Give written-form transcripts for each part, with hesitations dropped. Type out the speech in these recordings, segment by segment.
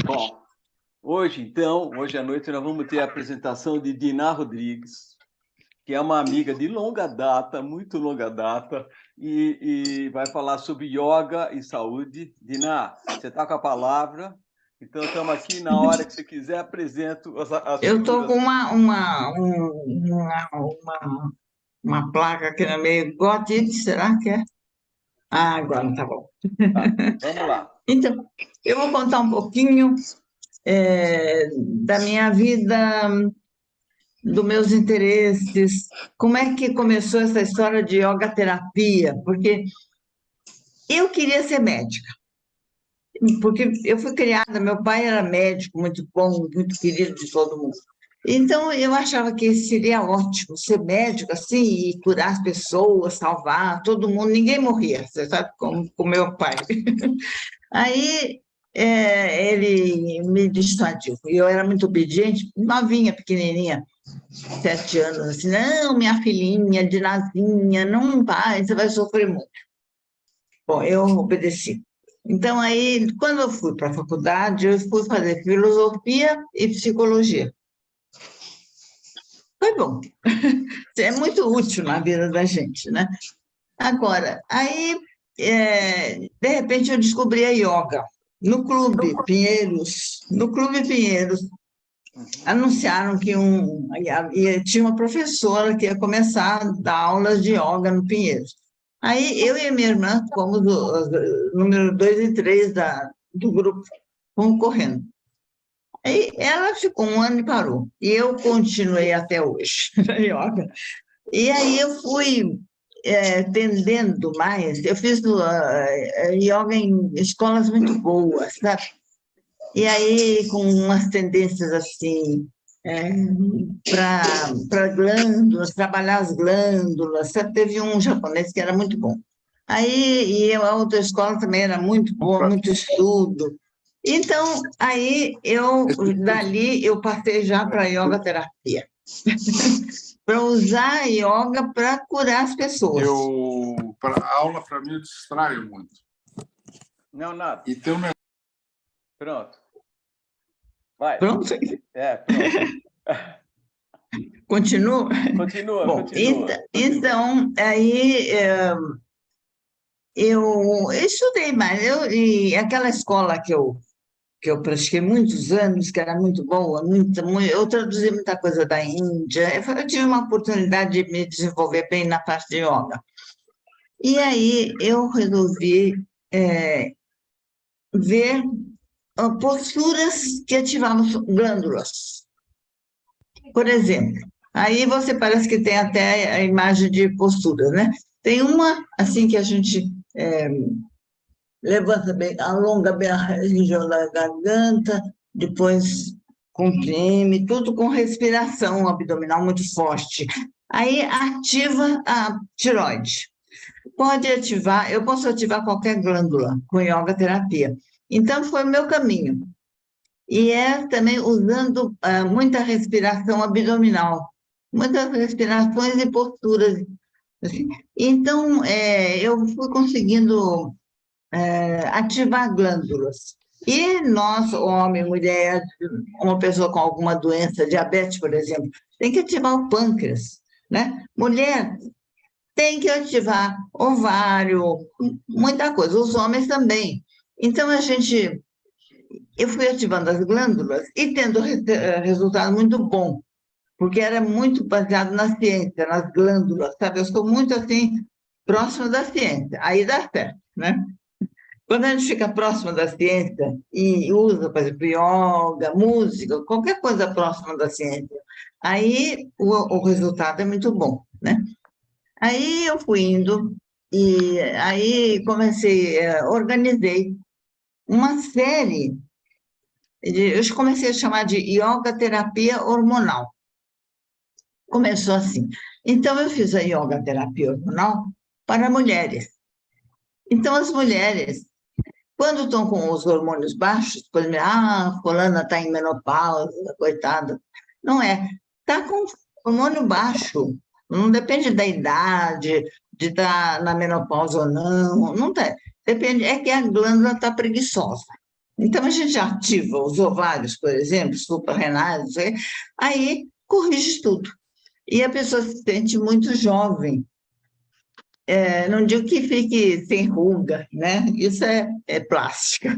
Bom, hoje à noite, nós vamos ter a apresentação de Diná Rodrigues, que é uma amiga de longa data, muito longa data, e vai falar sobre yoga e saúde. Diná, você está com a palavra, então estamos aqui, na hora que você quiser, apresento as Eu estou figuras. com uma placa aqui no meio. Got it, será que é? Ah, agora tá bom. Tá, vamos lá. Então, eu vou contar um pouquinho da minha vida, dos meus interesses, como é que começou essa história de yoga terapia, porque eu queria ser médica, porque eu fui criada, meu pai era médico, muito bom, muito querido de todo mundo. Então, eu achava que seria ótimo ser médico assim e curar as pessoas, salvar todo mundo, ninguém morria, você sabe, como com meu pai. Aí ele me dissuadiu, e eu era muito obediente, novinha, pequenininha, 7 anos, assim, não, minha filhinha, de Nazinha, não vai, você vai sofrer muito. Bom, eu obedeci. Então, aí, quando eu fui para a faculdade, eu fui fazer filosofia e psicologia. Foi bom. É muito útil na vida da gente, né? Agora, aí, de repente, eu descobri a yoga no Clube Pinheiros. No Clube Pinheiros, anunciaram que tinha uma professora que ia começar a dar aulas de yoga no Pinheiros. Aí, eu e a minha irmã fomos o número 2 e 3 do grupo, fomos correndo. Aí, ela ficou 1 ano e parou. E eu continuei até hoje na yoga. E aí eu fui tendendo mais, eu fiz yoga em escolas muito boas, sabe? E aí com umas tendências assim, para glândulas, trabalhar as glândulas, sabe? Teve um japonês que era muito bom. Aí, e a outra escola também era muito boa, muito estudo. Então, aí dali eu passei já para a yoga terapia. Para usar a yoga para curar as pessoas. A aula, para mim, eu distraio muito. Não, nada. E tem um negócio. Pronto. Vai. Pronto? Pronto. Continua? Continua, Bom, continua. Então, aí eu estudei mais. E aquela escola que eu pratiquei muitos anos, que era muito boa, eu traduzi muita coisa da Índia, eu tive uma oportunidade de me desenvolver bem na parte de yoga. E aí eu resolvi ver posturas que ativavam glândulas. Por exemplo, aí você parece que tem até a imagem de postura, né? Tem uma, assim, que a gente levanta bem, alonga bem a região da garganta, depois comprime, tudo com respiração abdominal muito forte. Aí ativa a tireoide. Pode ativar, eu posso ativar qualquer glândula com yoga terapia. Então, foi o meu caminho. E também usando muita respiração abdominal, muitas respirações e posturas. Assim. Então, eu fui conseguindo ativar glândulas. E nós, homem, mulher, uma pessoa com alguma doença, diabetes, por exemplo, tem que ativar o pâncreas, né? Mulher tem que ativar ovário, muita coisa. Os homens também. Então, eu fui ativando as glândulas e tendo resultado muito bom, porque era muito baseado na ciência, nas glândulas, sabe? Eu sou muito, assim, próxima da ciência. Aí dá certo, né? Quando a gente fica próximo da ciência e usa, por exemplo, yoga, música, qualquer coisa próxima da ciência, aí o resultado é muito bom, né? Aí eu fui indo e aí organizei uma série, eu comecei a chamar de yoga terapia hormonal. Começou assim. Então eu fiz a yoga terapia hormonal para mulheres. Então as mulheres quando estão com os hormônios baixos, por exemplo, fulana está em menopausa, coitada. Não é. Está com hormônio baixo. Não depende da idade, de estar na menopausa ou não. Não tem. Depende, é que a glândula está preguiçosa. Então, a gente ativa os ovários, por exemplo, suprarrenais, não sei, aí corrige tudo. E a pessoa se sente muito jovem. Não digo que fique sem ruga, né? Isso é plástica,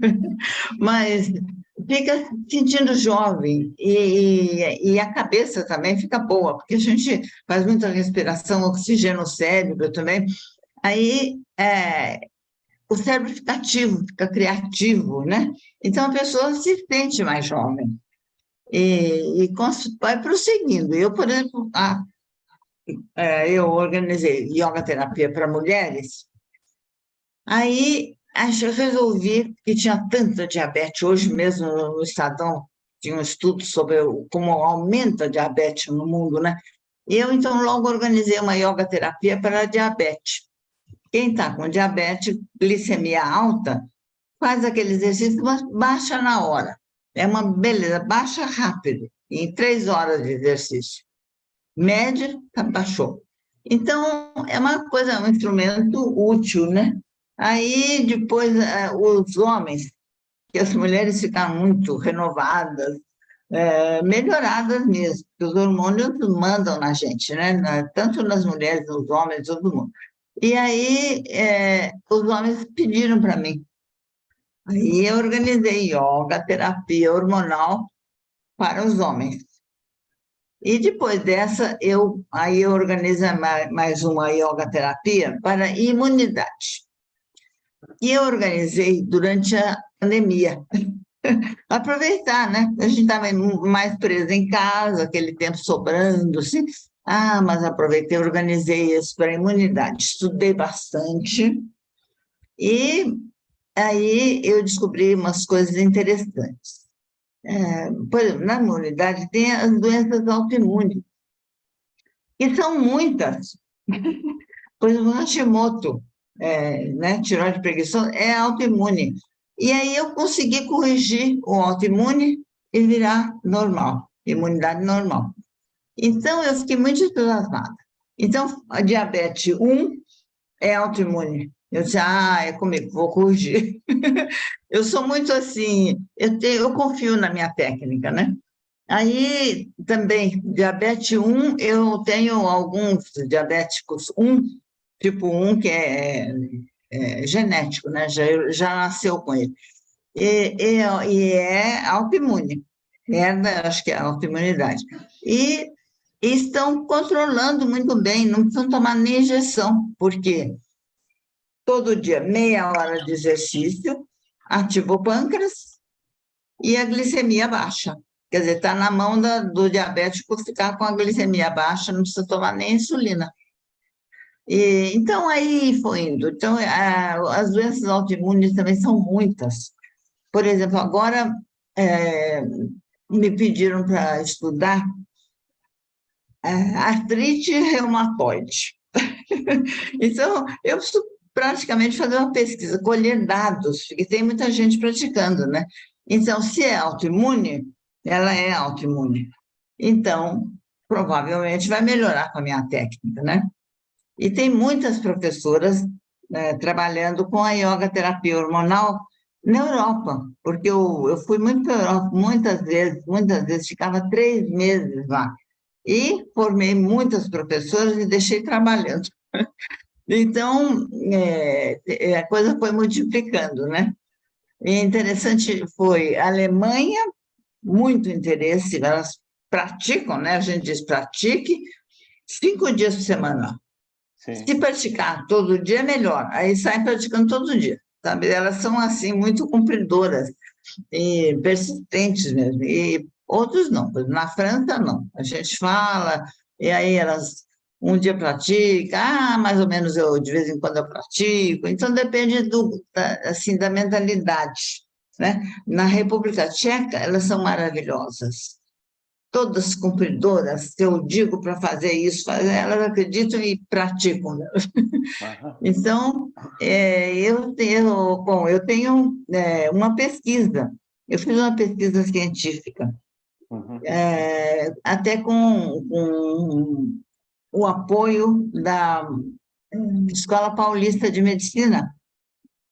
mas fica sentindo jovem e a cabeça também fica boa, porque a gente faz muita respiração, oxigênio no cérebro também. Aí o cérebro fica ativo, fica criativo, né? Então a pessoa se sente mais jovem e vai prosseguindo. Eu, por exemplo, eu organizei yoga terapia para mulheres. Aí eu resolvi que tinha tanta diabetes, hoje mesmo no Estadão tinha um estudo sobre como aumenta a diabetes no mundo, né? E eu, então, logo organizei uma yoga terapia para diabetes. Quem está com diabetes, glicemia alta, faz aquele exercício, mas baixa na hora. É uma beleza, baixa rápido, em 3 horas de exercício. Média, baixou. Então, é uma coisa, um instrumento útil, né? Aí, depois, os homens, que as mulheres ficaram muito renovadas, melhoradas mesmo, porque os hormônios mandam na gente, né? Tanto nas mulheres, nos homens, todo mundo. E aí, os homens pediram para mim. Aí eu organizei yoga, terapia hormonal para os homens. E depois dessa, aí eu organizo mais uma yoga terapia para imunidade. E eu organizei durante a pandemia. Aproveitar, né? A gente estava mais preso em casa, aquele tempo sobrando, assim. Mas aproveitei e organizei isso para imunidade. Estudei bastante e aí eu descobri umas coisas interessantes. Por exemplo, na imunidade tem as doenças autoimunes, e são muitas. Por exemplo, Hashimoto, né, tireoide preguiçosa, é autoimune. E aí eu consegui corrigir o autoimune e virar normal, imunidade normal. Então, eu fiquei muito entusiasmada. Então, a diabetes 1 é autoimune. Eu disse, é comigo, vou corrigir. Eu sou muito assim, eu confio na minha técnica, né? Aí, também, diabetes 1, eu tenho alguns diabéticos 1, tipo 1, que é genético, né? Já nasceu com ele. E é autoimune, acho que é autoimunidade. E estão controlando muito bem, não precisam tomar nem injeção, porque todo dia, meia hora de exercício, ativa o pâncreas e a glicemia baixa. Quer dizer, está na mão do diabético ficar com a glicemia baixa, não precisa tomar nem insulina. Então, aí foi indo. Então, as doenças autoimunes também são muitas. Por exemplo, agora me pediram para estudar artrite reumatoide. Então, eu preciso praticamente fazer uma pesquisa, colher dados, porque tem muita gente praticando, né? Então, se é autoimune, ela é autoimune. Então, provavelmente vai melhorar com a minha técnica, né? E tem muitas professoras trabalhando com a yoga terapia hormonal na Europa, porque eu fui muito para a Europa muitas vezes, ficava 3 meses lá. E formei muitas professoras e deixei trabalhando. Então, a coisa foi multiplicando, né? E interessante foi a Alemanha, muito interesse, elas praticam, né? A gente diz pratique, 5 dias por semana. Sim. Se praticar todo dia, é melhor. Aí saem praticando todo dia, sabe? Elas são, assim, muito cumpridoras e persistentes mesmo. E outros não. Na França, não. A gente fala, e aí elas um dia praticam, mais ou menos eu, de vez em quando, eu pratico. Então, depende assim, da mentalidade, né? Na República Tcheca, elas são maravilhosas. Todas cumpridoras, se eu digo para fazer isso, elas acreditam e praticam. Então, eu tenho uma pesquisa, eu fiz uma pesquisa científica, até com o apoio da Escola Paulista de Medicina.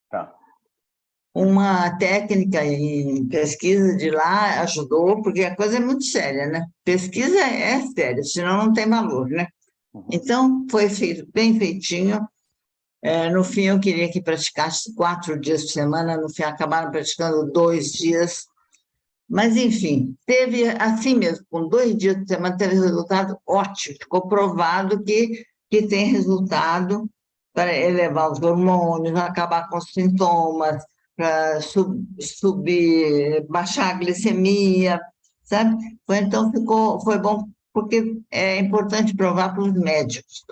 Tá. uma técnica em pesquisa de lá ajudou, porque a coisa é muito séria, né? Pesquisa é séria, senão não tem valor, né? Então, foi feito bem feitinho. No fim, eu queria que praticasse 4 dias por semana, no fim, acabaram praticando 2 dias. Mas, enfim, teve assim mesmo, com 2 dias por semana, teve resultado ótimo. Ficou provado que tem resultado para elevar os hormônios, acabar com os sintomas, para subir, baixar a glicemia, sabe? Então, foi bom, porque é importante provar para os médicos.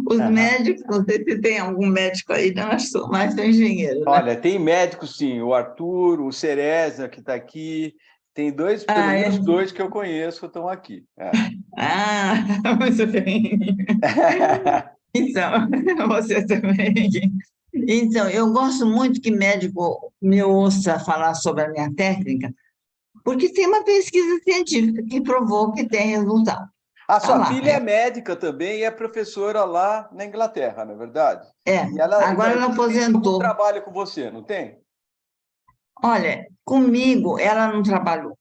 Os Aham. médicos, não sei se tem algum médico aí, não, eu sou mais engenheiro, né? Olha, tem médicos, sim, o Arthur, o Cereza, que está aqui, tem pelo Ah, menos é? 2 que eu conheço que estão aqui. É. Ah, muito bem. Então, você também. Então, eu gosto muito que médico me ouça falar sobre a minha técnica, porque tem uma pesquisa científica que provou que tem resultado. A Tá sua lá. filha é médica também e é professora lá na Inglaterra, não é verdade? E ela Agora ela tem algum aposentou. trabalho com você, não tem? Olha, comigo ela não trabalhou.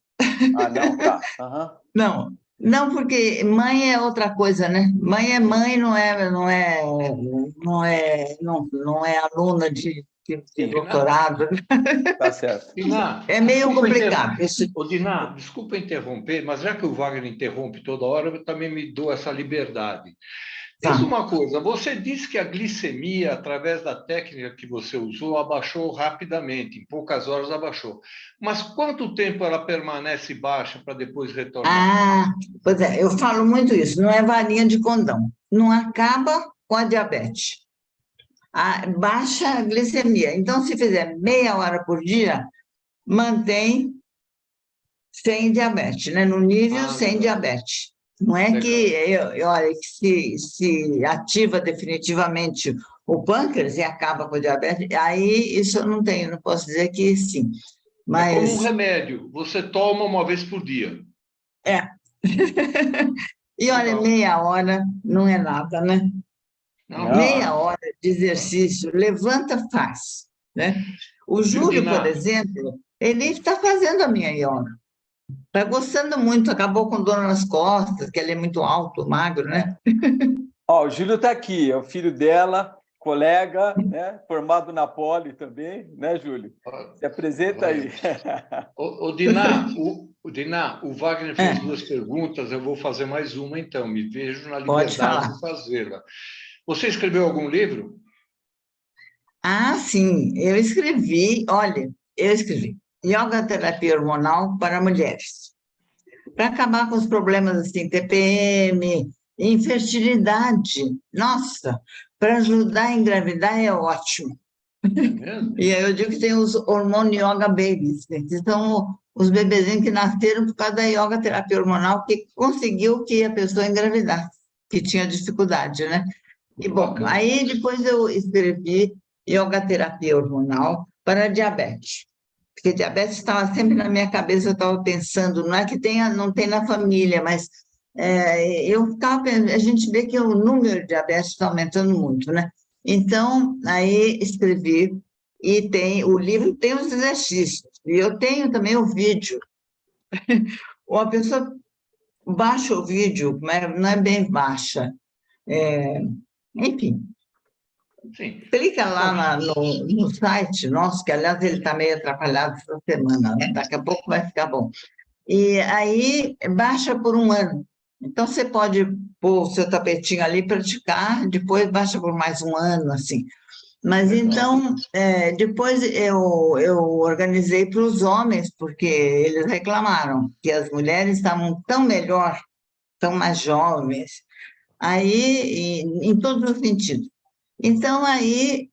Ah, não, tá. Aham. Não, não, porque mãe é outra coisa, né? Mãe é Sim, mãe, não é aluna de sim, Diná, doutorado. tá certo. Diná, É meio complicado. Isso, Ô, Diná, desculpa interromper, mas já que o Wagner interrompe toda hora, eu também me dou essa liberdade. Diz tá. uma coisa, você disse que a glicemia, através da técnica que você usou, abaixou rapidamente, em poucas horas abaixou. Mas quanto tempo ela permanece baixa para depois retornar? Ah, pois é, eu falo muito isso, não é varinha de condão. Não acaba com a diabetes. Baixa a glicemia. Então, se fizer meia hora por dia, mantém sem diabetes, né? No nível Ah, sem legal, diabetes. Não é que, legal. olha, que se ativa definitivamente o pâncreas e acaba com o diabetes, aí isso eu não tenho, não posso dizer que sim. É como um Mas, remédio, você toma uma vez por dia. é. E olha, Legal. meia hora não é nada, né? Não, Não, Meia claro. hora de exercício, levanta, faz, né? O Viu, Júlio, por Diná? exemplo, ele está fazendo a minha yoga. Está gostando muito, acabou com dor nas costas, que ele é muito alto, magro, né? é. Ó, o Júlio está aqui, é o filho dela, colega, né? Formado na Poli também, né, Júlio? Se apresenta aí. O Diná, o Wagner É, fez 2 perguntas, eu vou fazer mais uma então, me vejo na pode liberdade falar. de fazê-la. Você escreveu algum livro? Ah, sim, eu escrevi Yoga Terapia Hormonal para Mulheres, para acabar com os problemas assim, TPM, infertilidade. Nossa, para ajudar a engravidar é ótimo. É mesmo? E aí eu digo que tem os hormônio yoga babies, né, que são os bebezinhos que nasceram por causa da yoga terapia hormonal, que conseguiu que a pessoa engravidasse, que tinha dificuldade, né? E, Que bom, bacana. aí depois eu escrevi yoga terapia hormonal para diabetes, porque diabetes estava sempre na minha cabeça, eu estava pensando, não é que tenha, não tem na família, mas eu estava pensando, a gente vê que o número de diabetes está aumentando muito, né? Então, aí escrevi, e o livro tem os exercícios, e eu tenho também o vídeo. Uma pessoa baixa o vídeo, mas não é bem baixa. Enfim, Sim. clica lá Bom, no site nosso, que aliás ele está meio atrapalhado essa semana, né? Daqui a pouco vai ficar bom. E aí baixa por um ano. Então você pode pôr o seu tapetinho ali, praticar, depois baixa por mais um ano, assim. Mas legal. então, depois eu organizei para os homens, porque eles reclamaram que as mulheres estavam tão melhor, tão mais jovens, aí, em todos os sentidos. Então, aí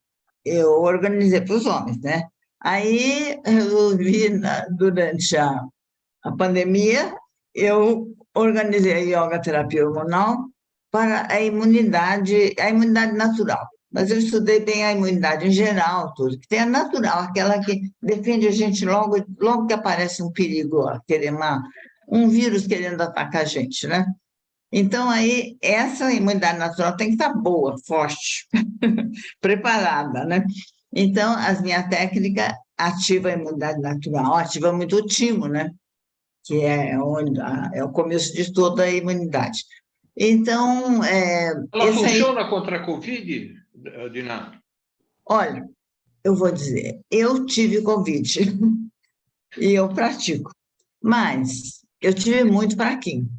eu organizei para os homens, né? Aí resolvi, durante a pandemia, eu organizei a yoga terapia hormonal para a imunidade natural. Mas eu estudei bem a imunidade em geral, tudo, que tem a natural, aquela que defende a gente logo que aparece um perigo, ó, um vírus querendo atacar a gente, né? Então, aí, essa imunidade natural tem que estar boa, forte, preparada, né? Então, a minha técnica ativa a imunidade natural, ativa muito o timo, né? Que é, é o começo de toda a imunidade. Então, Ela esse aí, funciona contra a Covid, Diná? olha, eu vou dizer, eu tive Covid e eu pratico, mas eu tive muito fraquinho.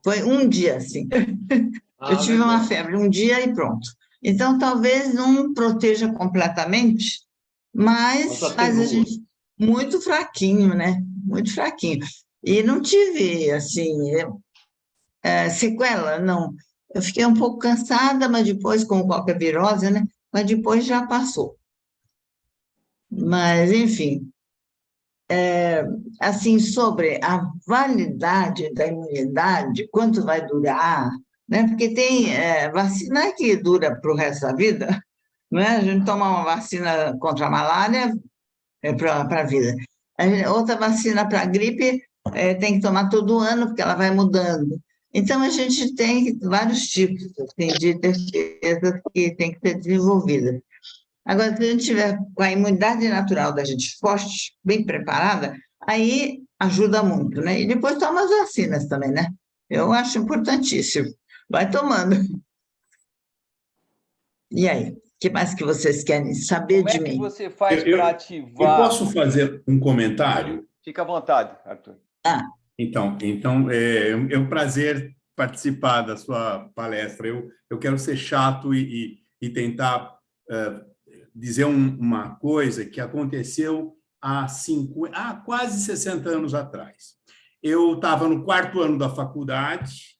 Foi um dia, assim. Eu Ah, tive uma legal. febre um dia e pronto. Então, talvez não proteja completamente, Mas mas a atenua. gente, muito fraquinho, né? Muito fraquinho. E não tive, assim, sequela, não. Eu fiquei um pouco cansada, mas depois, como qualquer virose, né? Mas depois já passou. Mas, enfim, assim, sobre a validade da imunidade, quanto vai durar, né? Porque tem vacina que dura para o resto da vida, né? A gente toma uma vacina contra a malária para a vida. Outra vacina para a gripe tem que tomar todo ano, porque ela vai mudando. Então, a gente tem vários tipos assim, de defesas que tem que ser desenvolvidas. Agora, se a gente tiver com a imunidade natural da gente forte, bem preparada, aí ajuda muito, né? E depois toma as vacinas também, né? Eu acho importantíssimo. Vai tomando. E aí? O que mais que vocês querem saber Como de é que mim? você faz Eu, para eu, eu ativar? posso fazer um comentário? Fica à vontade, Arthur. Ah, Então é um prazer participar da sua palestra. Eu quero ser chato e tentar dizer uma coisa que aconteceu há quase 60 anos atrás. Eu estava no quarto ano da faculdade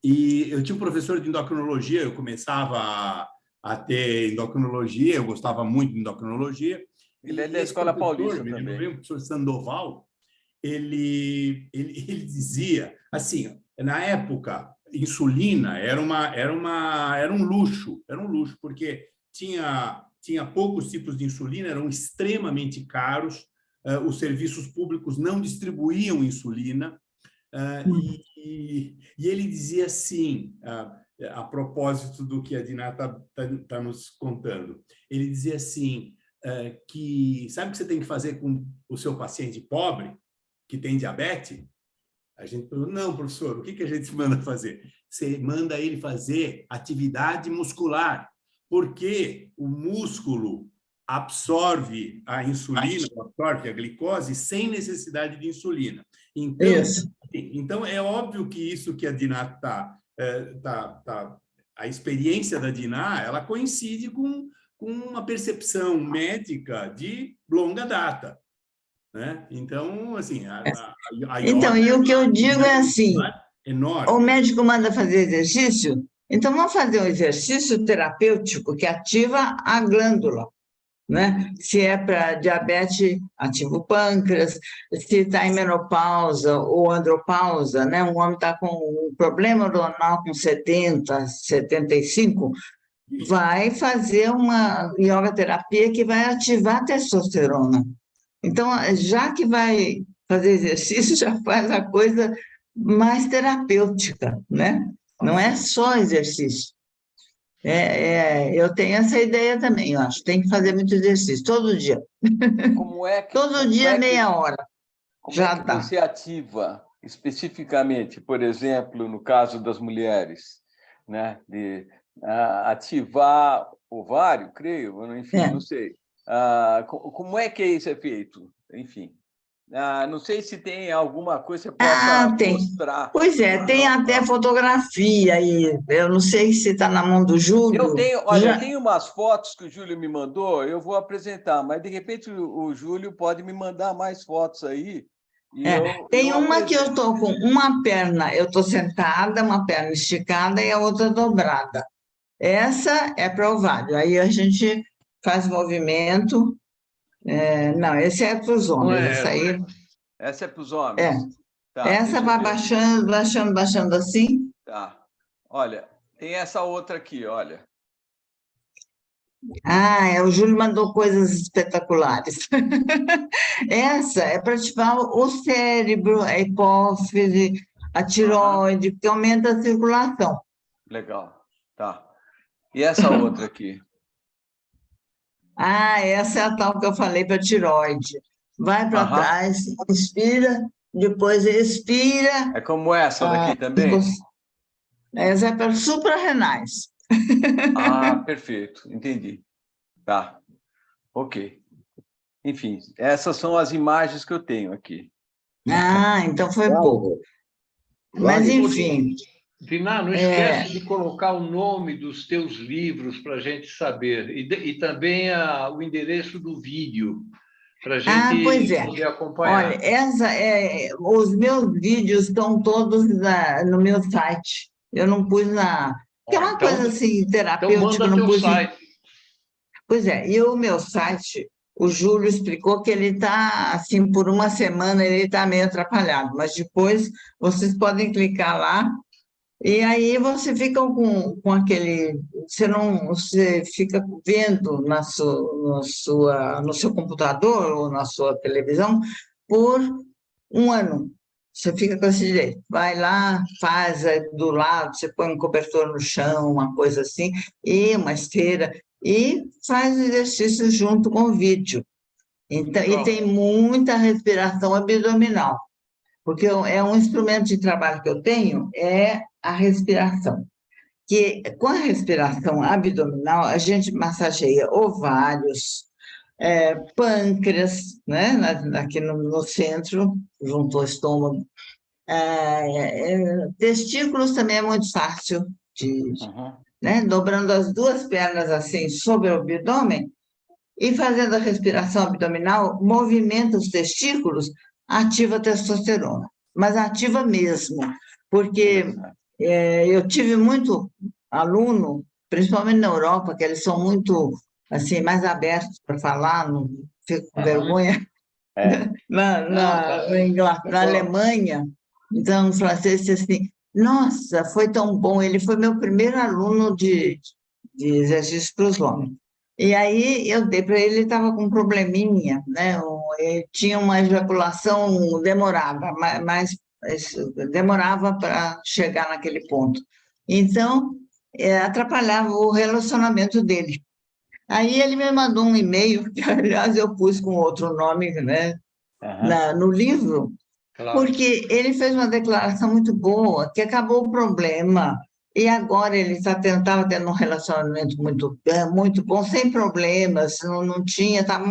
e eu tinha um professor de endocrinologia, eu começava a ter endocrinologia, eu gostava muito de endocrinologia, Ele é e da esse Escola professor, Paulista me lembro também. bem, o professor Sandoval, ele dizia assim, na época, insulina era um luxo, porque tinha poucos tipos de insulina, eram extremamente caros, os serviços públicos não distribuíam insulina, e ele dizia assim, a propósito do que a Diná está nos contando, ele dizia assim, que sabe o que você tem que fazer com o seu paciente pobre, que tem diabetes? A gente falou, não, professor, o que a gente manda fazer? Você manda ele fazer atividade muscular, porque o músculo absorve a insulina, absorve a glicose sem necessidade de insulina. isso. Então é óbvio que isso que a Diná a experiência da Diná, ela coincide com uma percepção médica de longa data, né? Então, assim, a Então, yoga e é o que eu uma digo é unidade assim: muscular o enorme. médico manda fazer exercício, então vamos fazer um exercício terapêutico que ativa a glândula, né? Se é para diabetes, ativa o pâncreas, se está em menopausa ou andropausa, né? Um homem está com um problema hormonal com 70, 75, vai fazer uma yoga terapia que vai ativar a testosterona. Então, já que vai fazer exercício, já faz a coisa mais terapêutica, né? Não é Sim. só exercício. Eu tenho essa ideia também, eu acho. Tem que fazer muito exercício, todo dia. Como é que, Todo como dia, é que, meia hora, como é já que dá. você ativa especificamente, por exemplo, no caso das mulheres, né, de ativar ovário, creio, enfim, É. não sei. Como é que isso é feito? Enfim, não sei se tem alguma coisa que você possa Tem. mostrar. Pois é, tem até fotografia aí. Eu não sei se está na mão do Júlio. Olha, eu tenho umas fotos que o Júlio me mandou, eu vou apresentar, mas de repente o Júlio pode me mandar mais fotos aí e Tem eu uma que eu apresento. estou com uma perna, eu estou sentada, uma perna esticada e a outra dobrada. Essa é para ovário. Aí a gente faz movimento. Não, esse é para os Não homens. é Essa essa. aí Essa é para os é. homens. Tá, Essa deixa eu vai ver. baixando, baixando, baixando assim. Tá. Olha, tem essa outra aqui, olha. O Júlio mandou coisas espetaculares. Essa é para ativar o cérebro, a hipófise, a Aham, tireoide, que aumenta a circulação. legal. Tá. E essa outra aqui? Ah, essa é a tal que eu falei para tiroide. Vai para Aham. trás, inspira, depois expira. É como essa daqui ficou- também? Essa é para suprarrenais. Ah, perfeito, entendi. Tá, ok. Enfim, essas são as imagens que eu tenho aqui. Ah, então foi pouco. Mas, Wagner, enfim, Diná, não esquece de colocar o nome dos teus livros para a gente saber, e também o endereço do vídeo, para a pois gente é. poder Olha, acompanhar. os meus vídeos estão todos no meu site. Eu não pus que é Ó, uma coisa assim, então terapêutica, eu manda não teu pus. site. Pois é, e o meu site, o Júlio explicou que ele está, assim, por uma semana ele está meio atrapalhado, mas depois vocês podem clicar lá e aí você fica com aquele, você fica vendo no seu computador ou na sua televisão por um ano. Você fica com esse direito. Vai lá, faz do lado, você põe um cobertor no chão, uma coisa assim, e uma esteira, e faz o exercício junto com o vídeo. Então, e Pronto. tem muita respiração abdominal, porque é um instrumento de trabalho que eu tenho, é a respiração. Que com a respiração abdominal, a gente massageia ovários, pâncreas, né, aqui no centro, junto ao estômago. Testículos também é muito fácil Uhum. né, dobrando as duas pernas assim sobre o abdômen e fazendo a respiração abdominal, movimenta os testículos, ativa a testosterona, mas ativa mesmo, porque Interessante. eu tive muito aluno, principalmente na Europa, que eles são muito assim mais abertos para falar, não fico com Aham. vergonha, É. Não, tá. Na Alemanha, então, os franceses assim, nossa, foi tão bom, ele foi meu primeiro aluno de exercício para os homens. E aí eu dei para ele, ele estava com um probleminha, né? Ele tinha uma ejaculação demorada, demorava para chegar naquele ponto. Então, atrapalhava o relacionamento dele. Aí ele me mandou um e-mail, que aliás eu pus com outro nome, né, Uhum. no livro, Claro. porque ele fez uma declaração muito boa, que acabou o problema, e agora ele estava tendo um relacionamento muito bom, sem problemas, não tinha, estava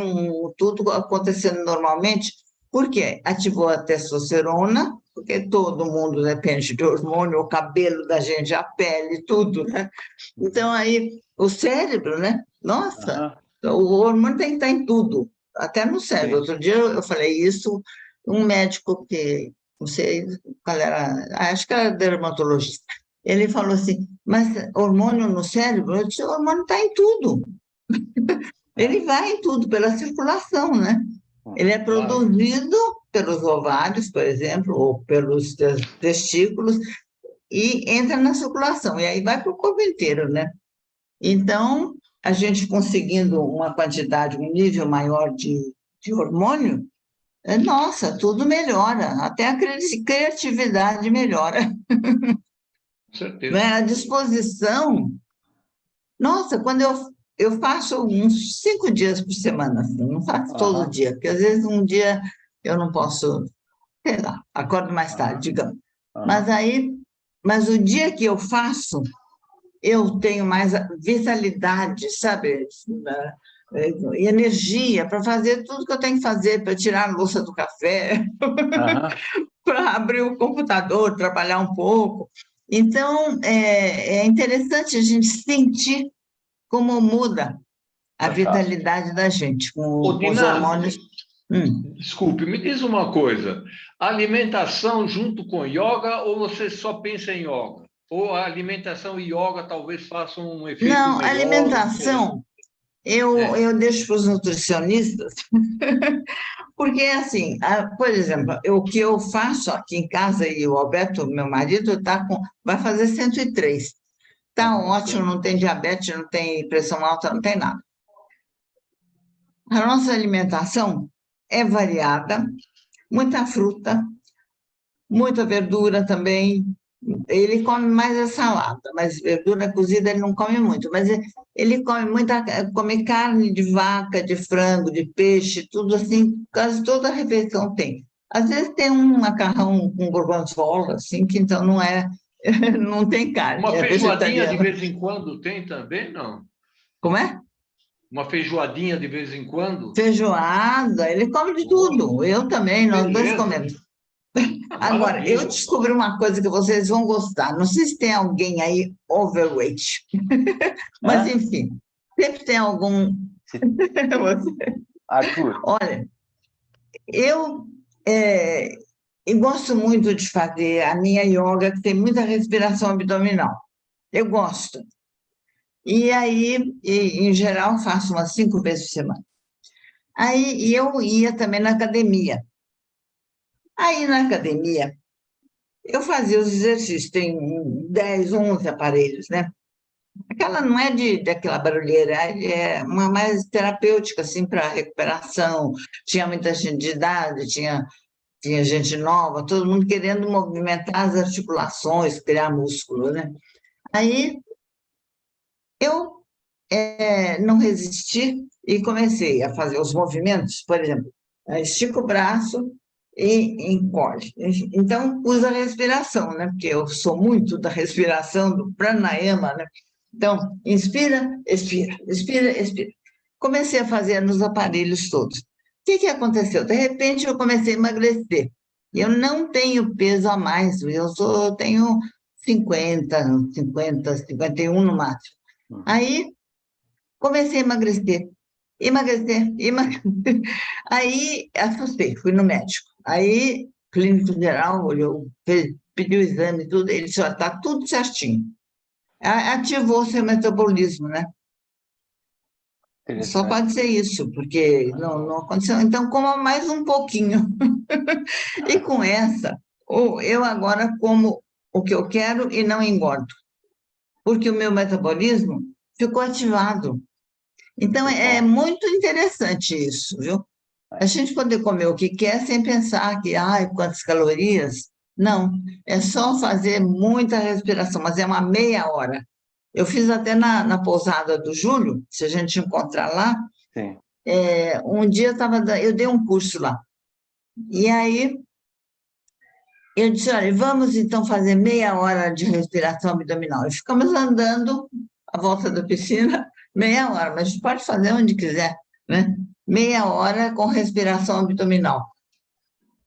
tudo acontecendo normalmente. Por quê? Ativou a testosterona, porque todo mundo depende de hormônio, o cabelo da gente, a pele, tudo, né? Então, aí, o cérebro, né? Nossa, Uhum. o hormônio tem que estar em tudo, até no cérebro. Sim. Outro dia eu falei isso, um médico que, não sei qual era, acho que era dermatologista, ele falou assim, mas hormônio no cérebro? Eu disse, o hormônio está em tudo. É. Ele vai em tudo, pela circulação, né? Ele é Claro. produzido pelos ovários, por exemplo, ou pelos testículos, e entra na circulação, e aí vai para o corpo inteiro, né? Então, a gente conseguindo uma quantidade, um nível maior de hormônio, nossa, tudo melhora, até a criatividade melhora, Com certeza. né? A disposição. Nossa, quando eu faço uns 5 dias por semana, assim, não faço todo Aham. dia, porque às vezes um dia eu não posso, sei lá, acordo mais tarde, Aham. digamos. Mas Aham. aí, mas o dia que eu faço, eu tenho mais vitalidade, sabe? E energia para fazer tudo que eu tenho que fazer, para tirar a louça do café, Aham. para abrir o computador, trabalhar um pouco. Então, é interessante a gente sentir como muda a Fantástico. vitalidade da gente Ô, com os Diná, hormônios. Hum. desculpe, me diz uma coisa. Alimentação junto com yoga ou você só pensa em yoga? Ou a alimentação e yoga talvez façam um efeito Não, melhor ou diferente? alimentação, eu, É. eu deixo para os nutricionistas. Porque, assim, por exemplo, o que eu faço aqui em casa, e o Alberto, meu marido, vai fazer 103. Está Uhum. ótimo, não tem diabetes, não tem pressão alta, não tem nada. A nossa alimentação é variada, muita fruta, muita verdura também, Ele come mais a salada, mas verdura cozida ele não come muito. Mas ele come come carne de vaca, de frango, de peixe, tudo assim, quase toda refeição tem. Às vezes tem um macarrão com gorgonzola, assim, que então não é, não tem carne, Uma é feijoadinha de vegetariano. vez em quando tem também, não? Como é? Uma feijoadinha de vez em quando? Feijoada, ele come de tudo. Eu também, nós dois Beleza. comemos. Ah, Agora, eu maravilha. descobri uma coisa que vocês vão gostar. Não sei se tem alguém aí overweight, mas Hã? enfim, sempre tem algum. Arthur, Olha, eu, eu gosto muito de fazer a minha yoga, que tem muita respiração abdominal. Eu gosto. E aí, em geral, faço umas 5 vezes por semana. Aí, e eu ia também na academia. Aí, na academia, eu fazia os exercícios, tem 10, 11 aparelhos, né? Aquela não é daquela barulheira, é uma mais terapêutica, assim, para recuperação. Tinha muita gente de idade, tinha gente nova, todo mundo querendo movimentar as articulações, criar músculo, né? Aí eu não resisti e comecei a fazer os movimentos, por exemplo, estica o braço e encolhe. Então, usa a respiração, né? Porque eu sou muito da respiração, do pranayama, né? Então, inspira, expira, inspira, expira. Comecei a fazer nos aparelhos todos. O que aconteceu? De repente, eu comecei a emagrecer. E eu não tenho peso a mais, eu tenho 51 no máximo. Aí, comecei a emagrecer. Aí, assustei, fui no médico. Aí, clínico geral olhou, pediu o exame e tudo, ele disse, está tudo certinho. Ativou seu metabolismo, né? Só interessante. pode ser isso, porque não aconteceu. Então, coma mais um pouquinho. E com essa, eu agora como o que eu quero e não engordo, porque o meu metabolismo ficou ativado. Então, Que é bom. muito interessante isso, viu? A gente poder comer o que quer sem pensar que, ai, quantas calorias. Não, é só fazer muita respiração, mas é uma meia hora. Eu fiz até na pousada do Júlio, se a gente encontrar lá, Sim. um dia eu dei um curso lá. E aí eu disse, olha, vamos então fazer meia hora de respiração abdominal. E ficamos andando à volta da piscina, meia hora, mas a gente pode fazer onde quiser, né? Meia hora com respiração abdominal,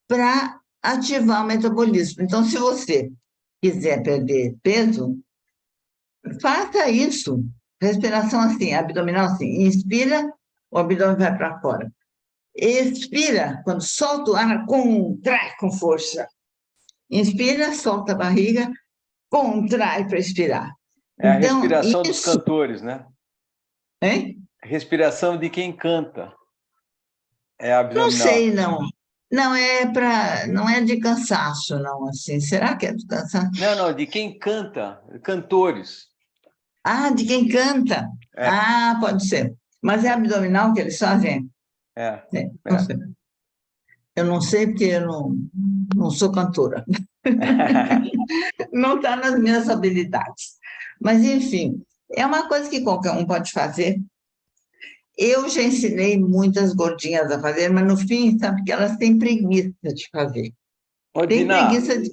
para ativar o metabolismo. Então, se você quiser perder peso, faça isso. Respiração assim, abdominal assim. Inspira, o abdômen vai para fora. Expira, quando solta o ar, contrai com força. Inspira, solta a barriga, contrai para expirar. É a Então, respiração dos isso. cantores, né? Hein? Respiração de quem canta. É Não abdominal. sei, não. Não é de cansaço, não, assim. Será que é de cansaço? Não, não, de quem canta. Cantores. Ah, de quem canta. É, Ah, pode ser. Mas é abdominal que eles fazem? é, Não é. sei. Eu não sei porque eu não sou cantora. Não está nas minhas habilidades. Mas, enfim, é uma coisa que qualquer um pode fazer. Eu já ensinei muitas gordinhas a fazer, mas no fim, sabe que elas têm preguiça de fazer. Ô, Tem Dina, preguiça de.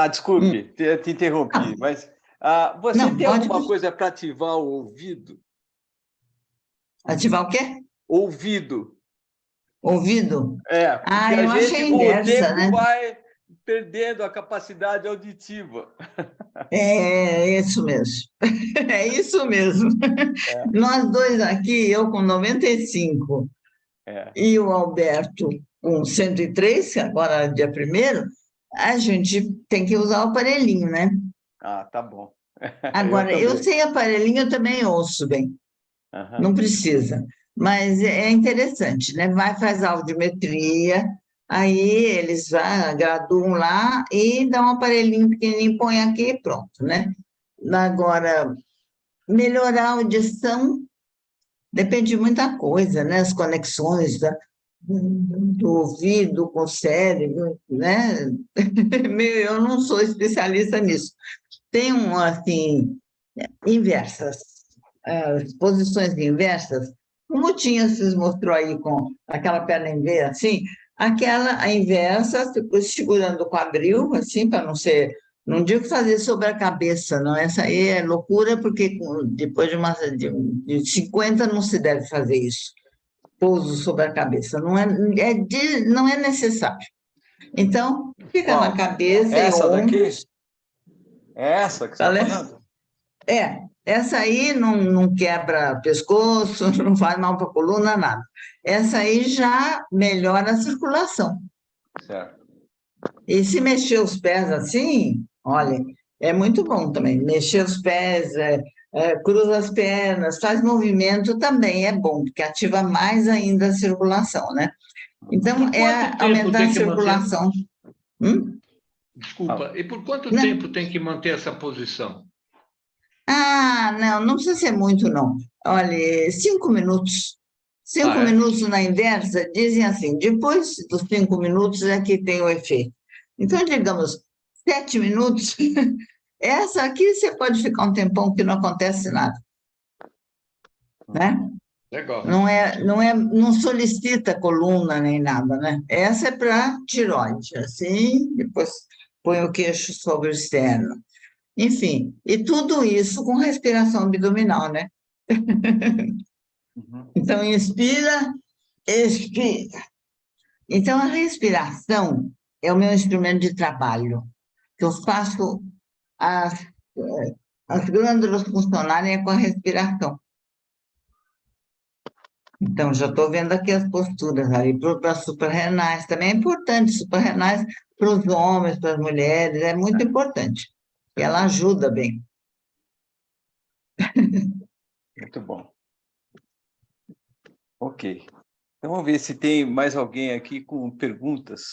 desculpe, te interrompi, mas você Não, tem pode alguma coisa para ativar o ouvido? ativar o quê? Ouvido. Ouvido? Porque Ah, a eu gente, achei com o inversa, tempo, né? vai perdendo a capacidade auditiva. É isso mesmo. É isso mesmo. É, Nós dois aqui, eu com 95 é. e o Alberto com 103, que agora é dia 1º, a gente tem que usar o aparelhinho, né? Ah, tá bom. Eu Agora, eu também. sem aparelhinho eu também ouço bem, Aham. não precisa, mas é interessante, né? Vai fazer audiometria, aí eles graduam lá e dão um aparelhinho pequenininho, põe aqui e pronto, né? Agora, melhorar a audição depende de muita coisa, né? As conexões, do ouvido com o cérebro, né? Eu não sou especialista nisso. Tem assim, inversas, posições inversas, como tinha se mostrou aí com aquela perna inversa, assim, aquela a inversa, segurando o quadril, assim, para não ser, não digo fazer sobre a cabeça, não, essa aí é loucura, porque depois de 50 não se deve fazer isso, pouso sobre a cabeça, não é necessário. Então, fica na cabeça e Essa daqui? ombros. É essa que você está falando? Essa aí não quebra pescoço, não faz mal para a coluna, nada. Essa aí já melhora a circulação. Certo. E se mexer os pés assim, olha, é muito bom também. Mexer os pés, cruza as pernas, faz movimento também é bom, porque ativa mais ainda a circulação, né? Então, Quanto tempo aumentar a tem que manter? circulação. Desculpa, e por quanto Não. tempo tem que manter essa posição? Não precisa ser muito, não. Olha, 5 minutos. 5 minutos na inversa, dizem assim, depois dos 5 minutos é que tem o efeito. Então, digamos, 7 minutos, essa aqui você pode ficar um tempão que não acontece nada. Né? Legal. Não solicita coluna nem nada, né? Essa é para tiroide, assim, depois põe o queixo sobre o externo. Enfim, e tudo isso com respiração abdominal, né? Então, inspira, expira. Então, a respiração é o meu instrumento de trabalho, que eu faço as glândulas funcionarem com a respiração. Então, já estou vendo aqui as posturas aí para as suprarrenais. Também é importante, suprarrenais para os homens, para as mulheres, é muito importante. E ela ajuda bem. Muito bom. Ok. Então, vamos ver se tem mais alguém aqui com perguntas.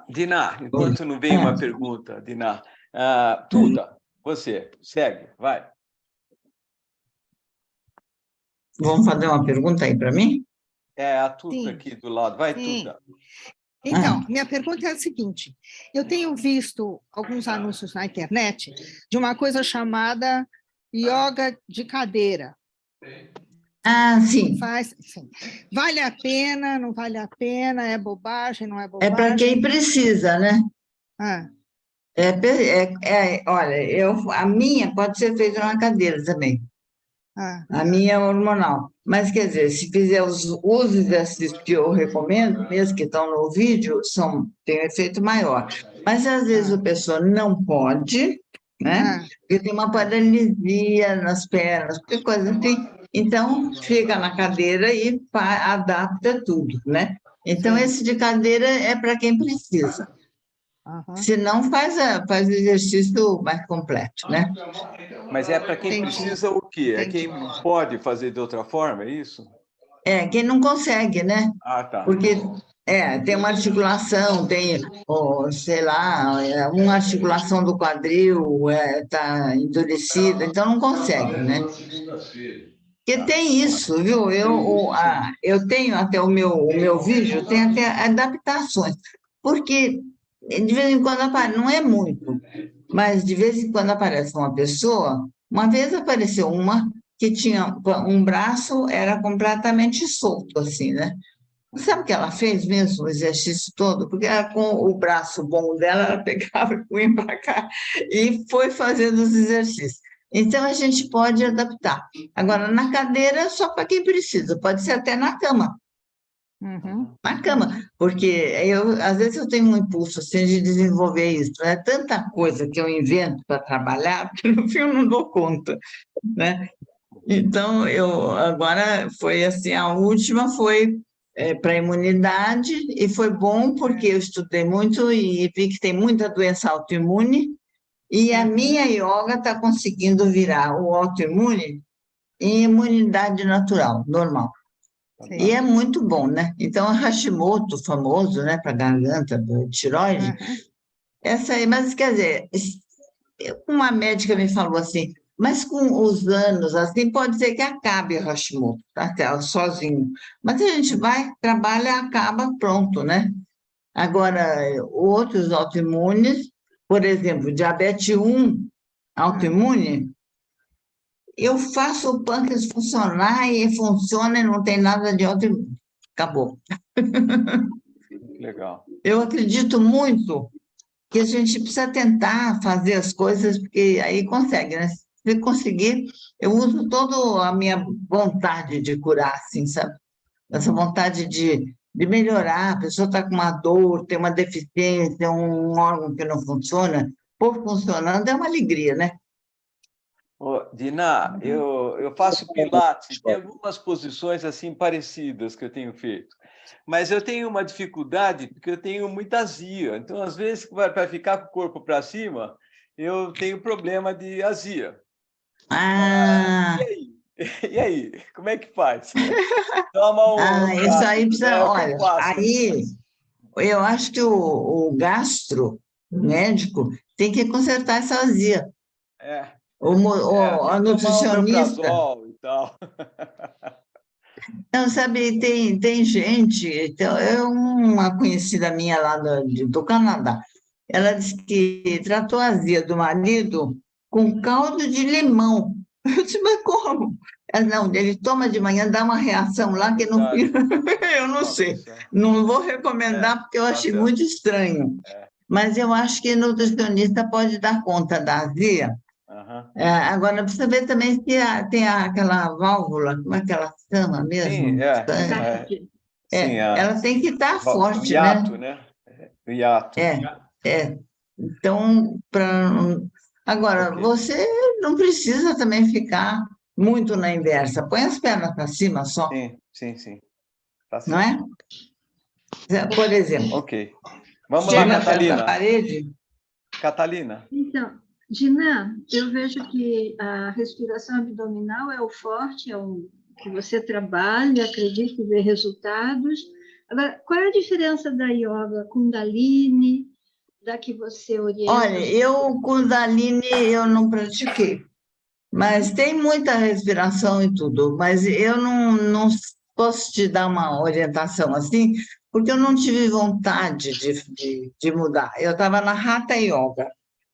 Dinar, enquanto não vem uma pergunta, Dinar. Tuta, você, segue, vai. Vamos fazer uma pergunta aí para mim? A Tuta Sim. aqui do lado. Vai, Sim. Tuta. Então, minha pergunta é a seguinte: eu tenho visto alguns anúncios na internet de uma coisa chamada yoga de cadeira. Sim. Sim. Vale a pena, não vale a pena? É bobagem, não é É bobagem? para quem precisa, né? Olha, a minha pode ser feita na cadeira também. A minha é hormonal. Mas, quer dizer, se fizer os exercícios que eu recomendo, mesmo que estão no vídeo, tem um efeito maior. Mas, às vezes, a pessoa não pode, né? Porque tem uma paralisia nas pernas, qualquer coisa assim. Então, fica na cadeira e adapta tudo, né? Então, esse de cadeira é para quem precisa. Se não, faz exercício mais completo, né? Mas é para quem precisa o quê? É quem não pode fazer de outra forma, é isso? Quem não consegue, né? Tá. Porque tem uma articulação, tem, sei lá, uma articulação do quadril está endurecida, então não consegue, né? Porque tem isso, viu? Eu tenho até o meu vídeo, tem até adaptações, porque de vez em quando aparece, não é muito, mas de vez em quando aparece uma pessoa. Uma vez apareceu uma que tinha um braço, era completamente solto, assim, né? Sabe o que ela fez mesmo, o exercício todo? Porque ela, com o braço bom dela, ela pegava e punha para cá e foi fazendo os exercícios. Então, a gente pode adaptar. Agora, na cadeira, só para quem precisa, pode ser até na cama. Na cama, porque às vezes eu tenho um impulso assim, de desenvolver isso. É tanta coisa que eu invento para trabalhar, que no fim eu não dou conta, né? Então, agora foi assim, a última foi para a imunidade, e foi bom porque eu estudei muito e vi que tem muita doença autoimune, e a minha yoga está conseguindo virar o autoimune em imunidade natural, normal. Sim. E é muito bom, né? Então, a Hashimoto, famoso, né, para garganta, tiroide, essa aí, mas quer dizer, uma médica me falou assim, Mas com os anos, assim, pode ser que acabe o Hashimoto, até sozinho. Mas a gente vai, trabalha, acaba, pronto, né? Agora, outros autoimunes, por exemplo, diabetes 1 autoimune, eu faço o pâncreas funcionar e funciona e não tem nada de autoimune. Acabou. Legal. Eu acredito muito que a gente precisa tentar fazer as coisas, porque aí consegue, né? Se conseguir, eu uso toda a minha vontade de curar, assim, sabe? Essa vontade de melhorar. A pessoa está com uma dor, tem uma deficiência, um órgão que não funciona, por funcionando é uma alegria, né? Ô, Dina, eu faço pilates, tem algumas posições assim parecidas que eu tenho feito, mas eu tenho uma dificuldade porque eu tenho muita azia, então às vezes para ficar com o corpo para cima, eu tenho problema de azia. Ah, E aí? E aí? Como é que faz? Toma um isso aí ácido, precisa, né? O que eu olha, faço? aí eu acho que o gastro, o médico, tem que consertar essa azia. É, A tem que tomar um nutricionista. omeprazol e tal. Não, sabe, tem gente, então, uma conhecida minha lá do Canadá, ela disse que tratou a azia do marido com caldo de limão. Eu disse, mas como? Ela, não, ele toma de manhã, dá uma reação lá que não Verdade. eu não Nossa sei. Senhora. Não vou recomendar porque eu Tá achei certo. muito estranho. É. Mas eu acho que nutricionista pode dar conta da azia. Aham. Agora, precisa ver também se tem aquela válvula, como é que ela chama Sim, mesmo? sim, Ela tem que estar o forte, né? hiato, né? O hiato. É, é. Então, agora, Ok. você não precisa também ficar muito na inversa. Põe as pernas para cima só, Sim. Tá não certo. é? Por exemplo, Ok. Vamos lá, chega perto da Catalina. parede. Catalina. Então, Dina, eu vejo que a respiração abdominal é o forte, é o que você trabalha, acredita e vê resultados. Agora, qual é a diferença da yoga Kundalini, da que você orienta? Olha, eu Kundalini eu não pratiquei, mas tem muita respiração e tudo, mas eu não posso te dar uma orientação assim, porque eu não tive vontade de mudar. Eu estava na Hatha Yoga,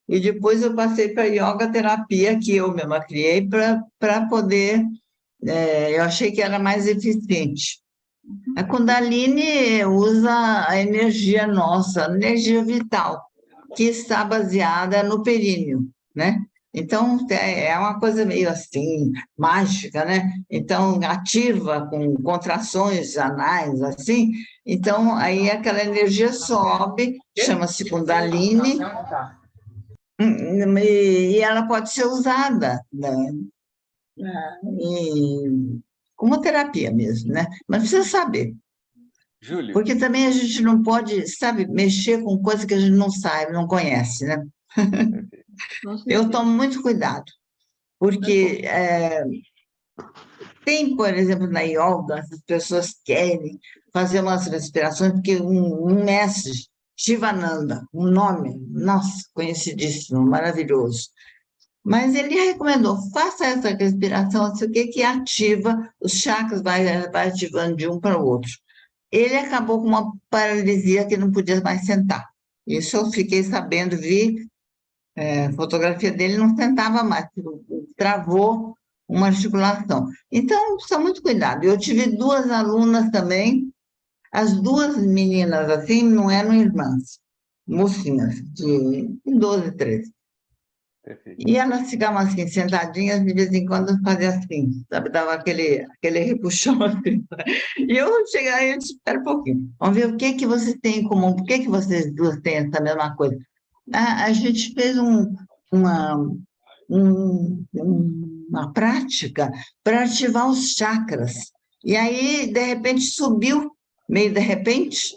e depois eu passei para a yoga terapia, que eu mesma criei para poder, eu achei que era mais eficiente. A Kundalini usa a energia nossa, a energia vital, que está baseada no períneo, né? Então, é uma coisa meio assim, mágica, né? Então, ativa com contrações anais, assim. Então, aí aquela energia sobe, chama-se Kundalini, e ela pode ser usada, né? Como terapia mesmo, né? Mas precisa saber. Júlio. Porque também a gente não pode, sabe, mexer com coisa que a gente não sabe, não conhece, né? Eu tomo muito cuidado, porque tem, por exemplo, na yoga, as pessoas querem fazer umas respirações, porque um mestre, Shivananda, um nome, nossa, conhecidíssimo, maravilhoso. Mas ele recomendou, faça essa respiração, não sei o que ativa, os chakras vai ativando de um para o outro. Ele acabou com uma paralisia que não podia mais sentar. Isso eu fiquei sabendo, vi fotografia dele, não sentava mais, travou uma articulação. Então, precisa muito cuidado. Eu tive duas alunas também, as duas meninas, assim, não eram irmãs, mocinhas, de 12, 13. Perfeito. E elas ficavam assim, sentadinhas, de vez em quando fazia assim, sabe? Dava aquele repuxão assim. E eu chegava e disse, espera um pouquinho, vamos ver o que que vocês têm em comum, por que que vocês duas têm essa mesma coisa? A gente fez uma, uma prática para ativar os chakras. E aí, de repente, subiu, meio de repente,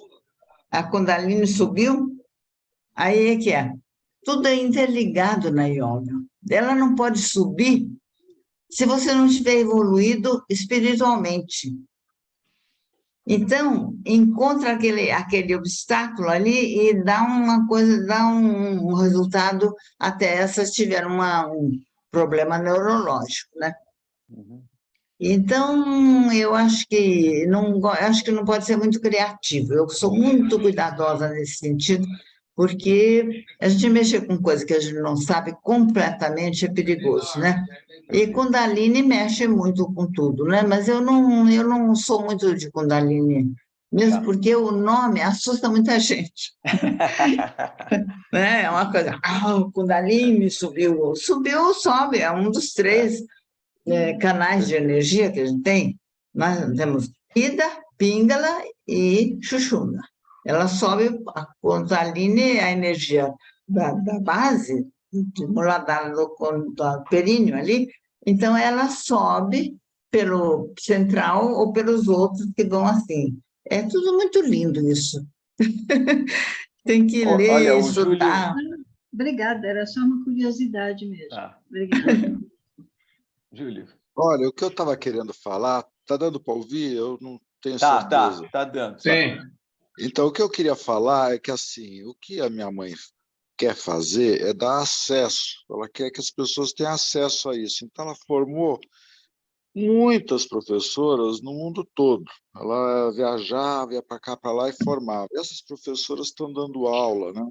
a Kundalini subiu, aí é que é. Tudo é interligado na yoga. Ela não pode subir se você não estiver evoluído espiritualmente. Então, encontra aquele obstáculo ali e dá uma coisa, dá um resultado. Até essas tiveram problema neurológico, né? Uhum. Então, eu acho que não pode ser muito criativo. Eu sou muito cuidadosa nesse sentido, porque a gente mexer com coisa que a gente não sabe completamente é perigoso, né? E Kundalini mexe muito com tudo, né? Mas eu não sou muito de Kundalini, mesmo Tá. porque o nome assusta muita gente, né? É uma coisa, o Kundalini subiu, sobe, é um dos três canais de energia que a gente tem. Nós temos Ida, Pingala e Xuxuna. Ela sobe, a Kundalini, a energia da base, do períneo ali, então ela sobe pelo central ou pelos outros que vão assim. É tudo muito lindo isso. Tem que Olha, ler, o Júlio... estudar. Obrigada, era só uma curiosidade mesmo. Tá. Obrigada. Júlio. Olha, o que eu estava querendo falar, está dando para ouvir? Eu não tenho Tá certeza. dando. Sim. Então, o que eu queria falar é que, assim, o que a minha mãe quer fazer é dar acesso. Ela quer que as pessoas tenham acesso a isso. Então, ela formou muitas professoras no mundo todo. Ela viajava, ia para cá, para lá e formava. E essas professoras estão dando aula, né?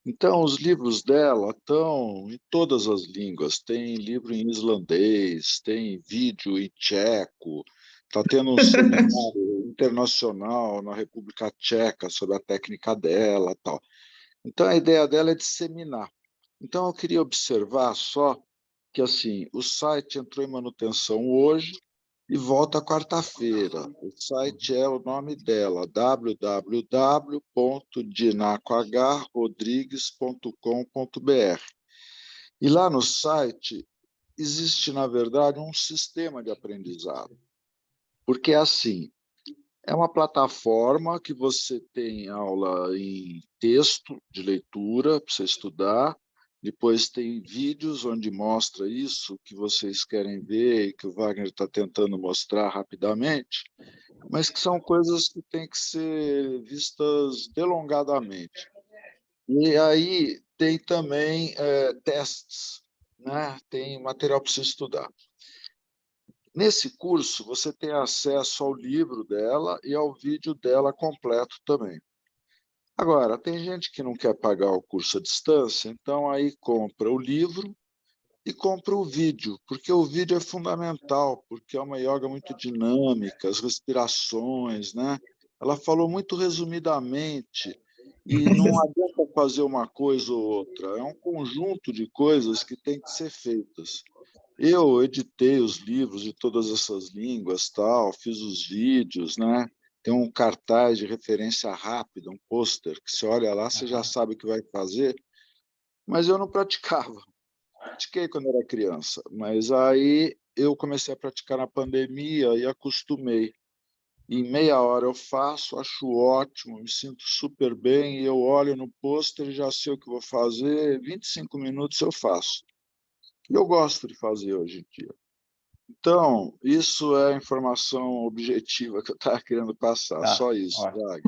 Então, os livros dela estão em todas as línguas. Tem livro em islandês, tem vídeo em tcheco, está tendo um seminário internacional na República Tcheca sobre a técnica dela, tal. Então, a ideia dela é disseminar. Então, eu queria observar só que assim, o site entrou em manutenção hoje e volta quarta-feira. O site é o nome dela, www.dinacohrodrigues.com.br. E lá no site existe, na verdade, um sistema de aprendizado. Porque, assim, é uma plataforma que você tem aula em texto de leitura para você estudar, depois tem vídeos onde mostra isso que vocês querem ver e que o Wagner está tentando mostrar rapidamente, mas que são coisas que têm que ser vistas delongadamente. E aí tem também testes, né? Tem material para você estudar. Nesse curso, você tem acesso ao livro dela e ao vídeo dela completo também. Agora, tem gente que não quer pagar o curso à distância, então aí compra o livro e compra o vídeo, porque o vídeo é fundamental, porque é uma yoga muito dinâmica, as respirações, né? Ela falou muito resumidamente, e não adianta fazer uma coisa ou outra, é um conjunto de coisas que tem que ser feitas. Eu editei os livros de todas essas línguas, tal, fiz os vídeos, né? Tem um cartaz de referência rápida, um pôster, que você olha lá, você já sabe o que vai fazer, mas eu não praticava. Pratiquei quando era criança, mas aí eu comecei a praticar na pandemia e acostumei. Em meia hora eu faço, acho ótimo, me sinto super bem, e eu olho no pôster e já sei o que vou fazer, 25 minutos eu faço. E eu gosto de fazer hoje em dia. Então, isso é a informação objetiva que eu estava querendo passar, só isso, Wagner.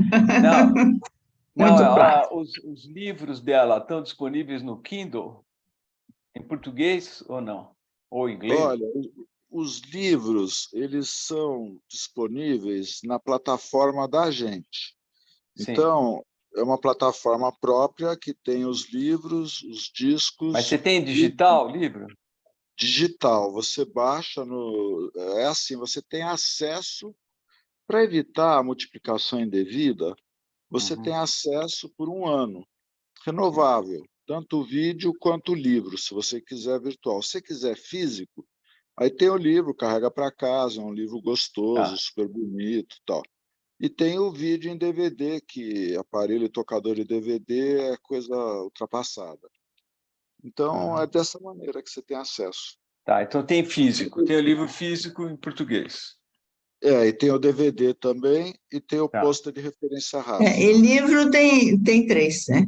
Os livros dela estão disponíveis no Kindle, em português ou não? Ou em inglês? Olha, os livros, eles são disponíveis na plataforma da gente. Sim. Então, é uma plataforma própria que tem os livros, os discos... Mas você tem digital, livro? Digital, você baixa no... É assim, você tem acesso, para evitar a multiplicação indevida, você tem acesso por 1 ano, renovável, tanto o vídeo quanto o livro, se você quiser virtual. Se você quiser físico, aí tem o livro, carrega para casa, é um livro gostoso, super bonito e tal. E tem o vídeo em DVD, que aparelho e tocador de DVD é coisa ultrapassada. Então, é dessa maneira que você tem acesso. Tá, então tem físico, tem o livro físico em português. E tem o DVD também, e tem o pôster de referência rápida. E livro tem 3, né?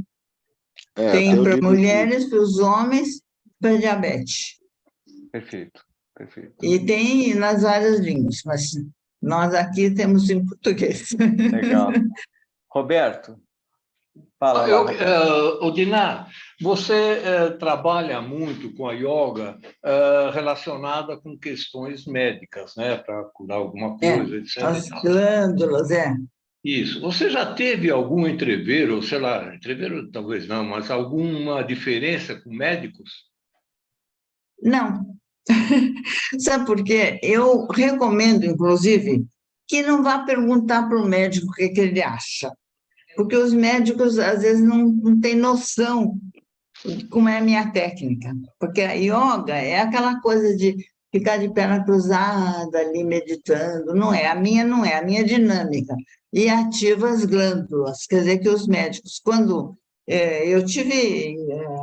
Tem para mulheres, para os homens, para diabetes. Perfeito, perfeito. E tem nas várias línguas, mas nós aqui temos em português. Legal. Roberto? Fala lá, Roberto. Dinar, você trabalha muito com a yoga relacionada com questões médicas, né? Para curar alguma coisa, etc. As e tal. glândulas, Isso. Você já teve algum entreveiro, ou sei lá, entreveiro talvez não, mas alguma diferença com médicos? Não. Sabe por quê? Eu recomendo, inclusive, que não vá perguntar para o médico o que que ele acha, porque os médicos, às vezes, não têm noção de como é a minha técnica, porque a yoga é aquela coisa de ficar de perna cruzada ali meditando, não é, a minha não é, a minha é dinâmica, e ativa as glândulas, quer dizer que os médicos, quando eu tive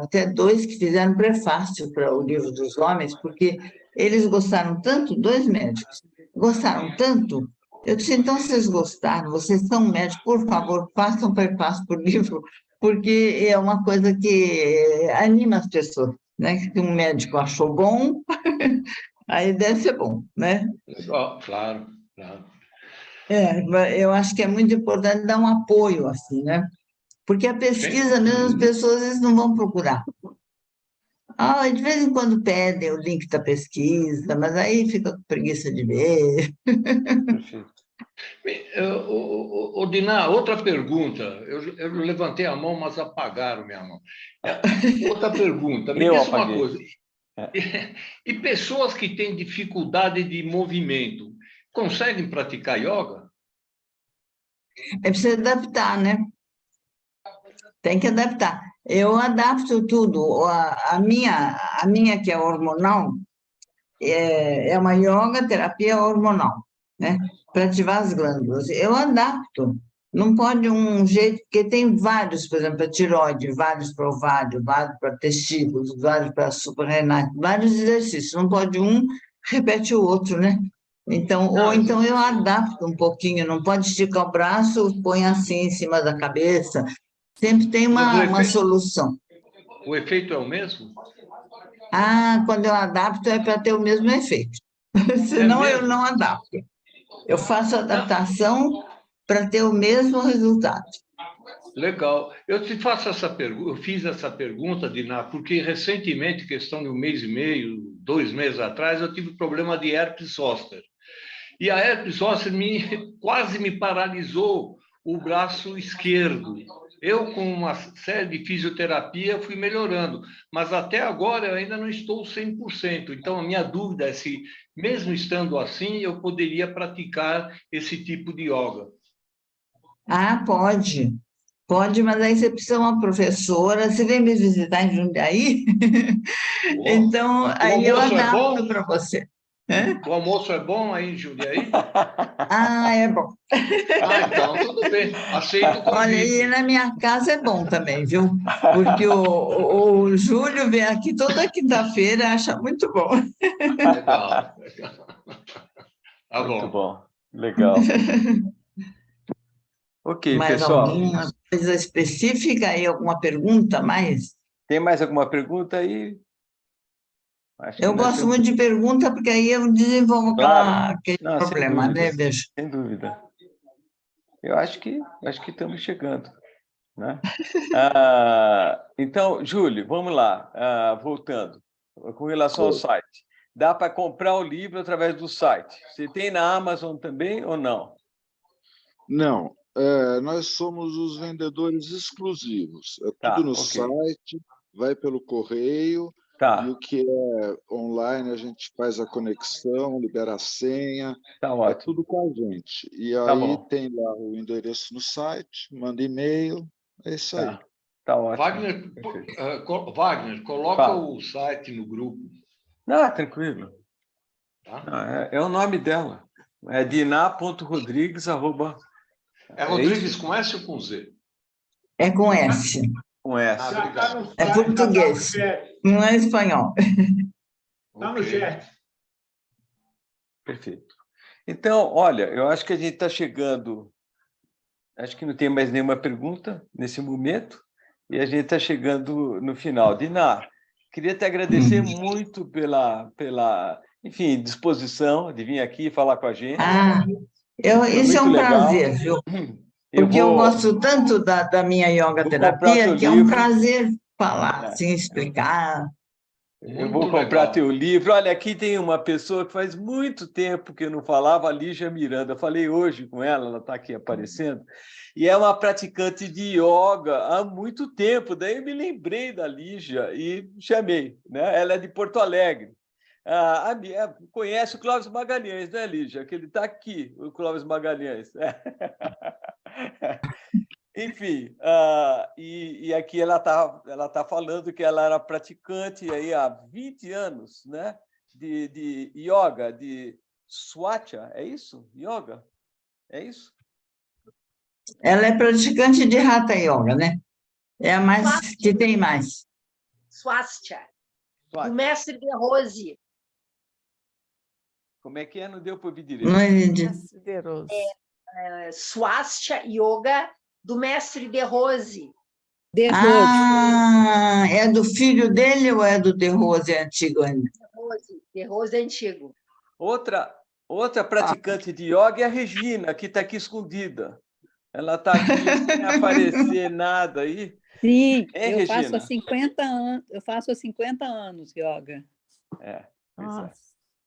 até 2 que fizeram prefácio para o Livro dos Homens, porque eles gostaram tanto, 2 médicos, gostaram tanto, eu disse, então, vocês gostaram, vocês são médicos, por favor, façam prefácio para o livro, porque é uma coisa que anima as pessoas, né? Que um médico achou bom, aí deve ser bom, né? Legal, claro, claro. Eu acho que é muito importante dar um apoio, assim, né? Porque a pesquisa mesmo, as pessoas às vezes não vão procurar. De vez em quando pedem o link da pesquisa, mas aí fica com preguiça de ver. Perfeito. Dinar, outra pergunta. Eu levantei a mão, mas apagaram minha mão. Outra pergunta. Me Eu diz uma apaguei. coisa. E pessoas que têm dificuldade de movimento, conseguem praticar yoga? É preciso adaptar, né? Tem que adaptar. Eu adapto tudo. A minha que é hormonal, é uma yoga terapia hormonal, né? Para ativar as glândulas. Eu adapto. Não pode um jeito, porque tem vários, por exemplo, para tireoide, vários para ovário, vários para testículos, vários para suprarrenal, vários exercícios. Não pode um, repete o outro, né? Então, ou então eu adapto um pouquinho, não pode esticar o braço, põe assim em cima da cabeça. Sempre tem uma solução. O efeito é o mesmo? Quando eu adapto é para ter o mesmo efeito. Senão eu não adapto. Eu faço adaptação para ter o mesmo resultado. Legal. Eu te faço essa pergunta, eu fiz essa pergunta, Diná, porque recentemente, questão de 1 mês e meio, 2 meses atrás, eu tive problema de herpes zoster. E a herpes zoster quase me paralisou o braço esquerdo. Eu, com uma série de fisioterapia, fui melhorando, mas até agora eu ainda não estou 100%. Então, a minha dúvida é se, mesmo estando assim, eu poderia praticar esse tipo de yoga. Pode. Pode, mas aí você precisa de uma professora. Você vem me visitar em Jundiaí? Então, aí eu adapto para você. O almoço é bom aí em Jundiaí? É bom. Então tudo bem. Aceito o convite. Olha, e na minha casa é bom também, viu? Porque o Júlio vem aqui toda quinta-feira, acha muito bom. Legal. Tá bom. Muito bom. Legal. Ok, mais pessoal. Alguma coisa específica aí? Alguma pergunta mais? Tem mais alguma pergunta aí? Eu gosto muito de pergunta, porque aí eu desenvolvo aquele problema, né, Beijo? Sem dúvida. Eu acho que estamos chegando, né? Então, Júlio, vamos lá, voltando. Com relação ao site, dá para comprar o livro através do site. Você tem na Amazon também ou não? Não. Nós somos os vendedores exclusivos. Tudo no site, vai pelo correio, e o que é online a gente faz a conexão, libera a senha, é tudo com a gente. E aí tem lá o endereço no site, manda e-mail, é isso aí. Tá ótimo. Wagner, coloca o site no grupo. Tranquilo. É o nome dela. É diná.rodrigues. É Rodrigues com S ou com Z? É com S. Com S. É português, não é espanhol. Está no chat. Perfeito. Então, olha, eu acho que a gente está chegando... Acho que não tem mais nenhuma pergunta nesse momento, e a gente está chegando no final. Diná, queria te agradecer muito pela enfim, disposição de vir aqui falar com a gente. Isso é um prazer, viu? Porque eu gosto tanto da minha yoga terapia que é um prazer falar, assim, explicar. Eu vou comprar teu livro. Olha, aqui tem uma pessoa que faz muito tempo que eu não falava, a Lígia Miranda. Eu falei hoje com ela está aqui aparecendo, e é uma praticante de yoga há muito tempo. Daí eu me lembrei da Lígia e chamei, né? Ela é de Porto Alegre. Conhece o Clóvis Magalhães, né, Lígia? Que ele está aqui, o Clóvis Magalhães. Enfim, e aqui ela tá falando que ela era praticante aí há 20 anos, né, de yoga, de Swatcha, é isso? Yoga? É isso? Ela é praticante de Hatha Yoga, né? É a mais que tem mais. Swastika, do mestre de Rose. Como é que é? Não deu para ouvir direito. Não entendi. Swastika Yoga, do mestre de Rose. É do filho dele ou é do De Rose antigo ainda? De Rose antigo. Outra praticante de yoga é a Regina, que está aqui escondida. Ela está aqui sem aparecer nada aí. Sim, eu Regina? faço há 50 anos, eu faço há 50 anos yoga.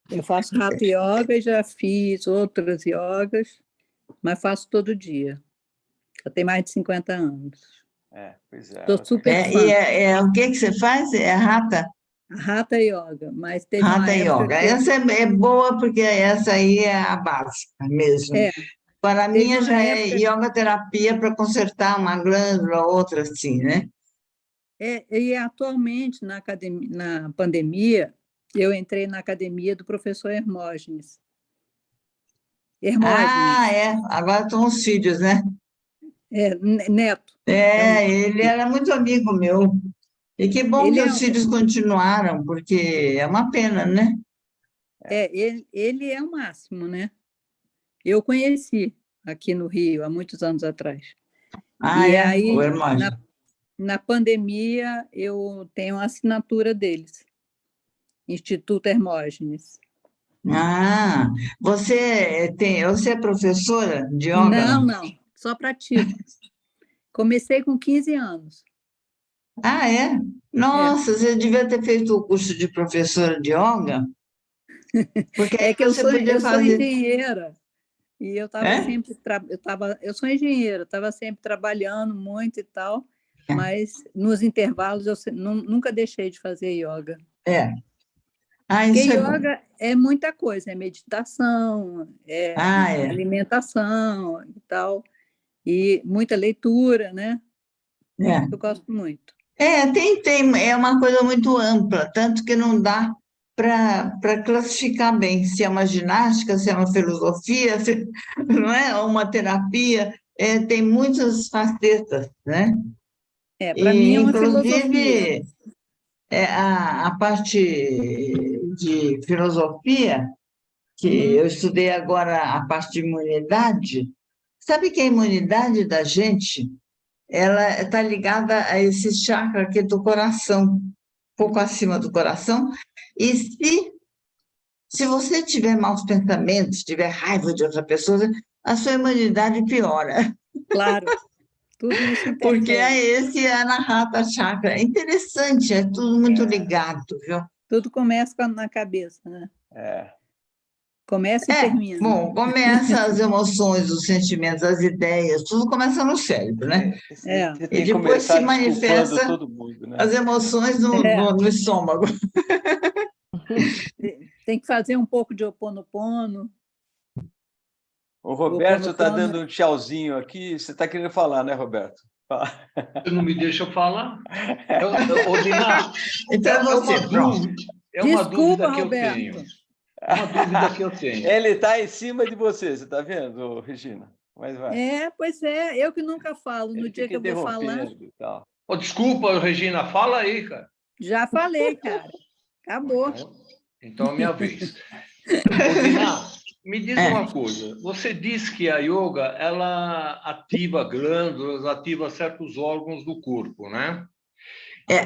Eu faço Hatha Yoga e já fiz outras yogas, mas faço todo dia. Já tem mais de 50 anos. Pois é. Estou super fã. E o que você faz? É Hatha? Hatha Yoga, mas teve Hatha uma época Yoga. que... Essa é boa, porque essa aí é a básica mesmo. Para a minha já é yoga terapia para consertar uma glândula, outra assim, né? E atualmente, na pandemia, eu entrei na academia do professor Hermógenes. Agora estão os filhos, né? Neto. Ele era muito amigo meu. E que bom que os filhos continuaram, porque é uma pena, né? Ele é o máximo, né? Eu conheci aqui no Rio, há muitos anos atrás. Aí, na pandemia, eu tenho a assinatura deles, Instituto Hermógenes. Você é professora de yoga? Não, só pratico. Comecei com 15 anos. Nossa, você devia ter feito o curso de professora de yoga. Porque que eu sou engenheira. E eu estava sempre... Eu sou engenheira, estava sempre trabalhando muito e tal, mas nos intervalos eu nunca deixei de fazer yoga. Porque yoga é muita coisa, é meditação, alimentação e tal, e muita leitura, né? Eu gosto muito. É uma coisa muito ampla, tanto que não dá para classificar bem se é uma ginástica, se é uma filosofia, não é? Ou uma terapia, tem muitas facetas, né? Para mim é uma filosofia. Inclusive, a parte de filosofia, que eu estudei agora a parte de imunidade, sabe que a imunidade da gente, ela está ligada a esse chakra aqui do coração, um pouco acima do coração, e se você tiver maus pensamentos, tiver raiva de outra pessoa, a sua imunidade piora. Claro, tudo isso interfere. Porque esse Anahata Chakra. É interessante, é tudo muito ligado, viu? Tudo começa na cabeça, né? Começa e termina. Bom, começa as emoções, os sentimentos, as ideias, tudo começa no cérebro, né? E depois se manifesta todo mundo, né? as emoções no estômago. Tem que fazer um pouco de Ho'oponopono. O Roberto está dando um tchauzinho aqui. Você está querendo falar, né, Roberto? Você não me deixa falar? É uma dúvida que eu tenho. Uma dúvida que eu tenho. Ele está em cima de você está vendo, Regina? Mas vai. Pois é, eu que nunca falo. No dia que eu vou falar... Desculpa, Regina, fala aí, cara. Já falei, cara. Acabou. Então é minha vez. Diná, me diz uma coisa. Você diz que a yoga, ela ativa glândulas, ativa certos órgãos do corpo, né?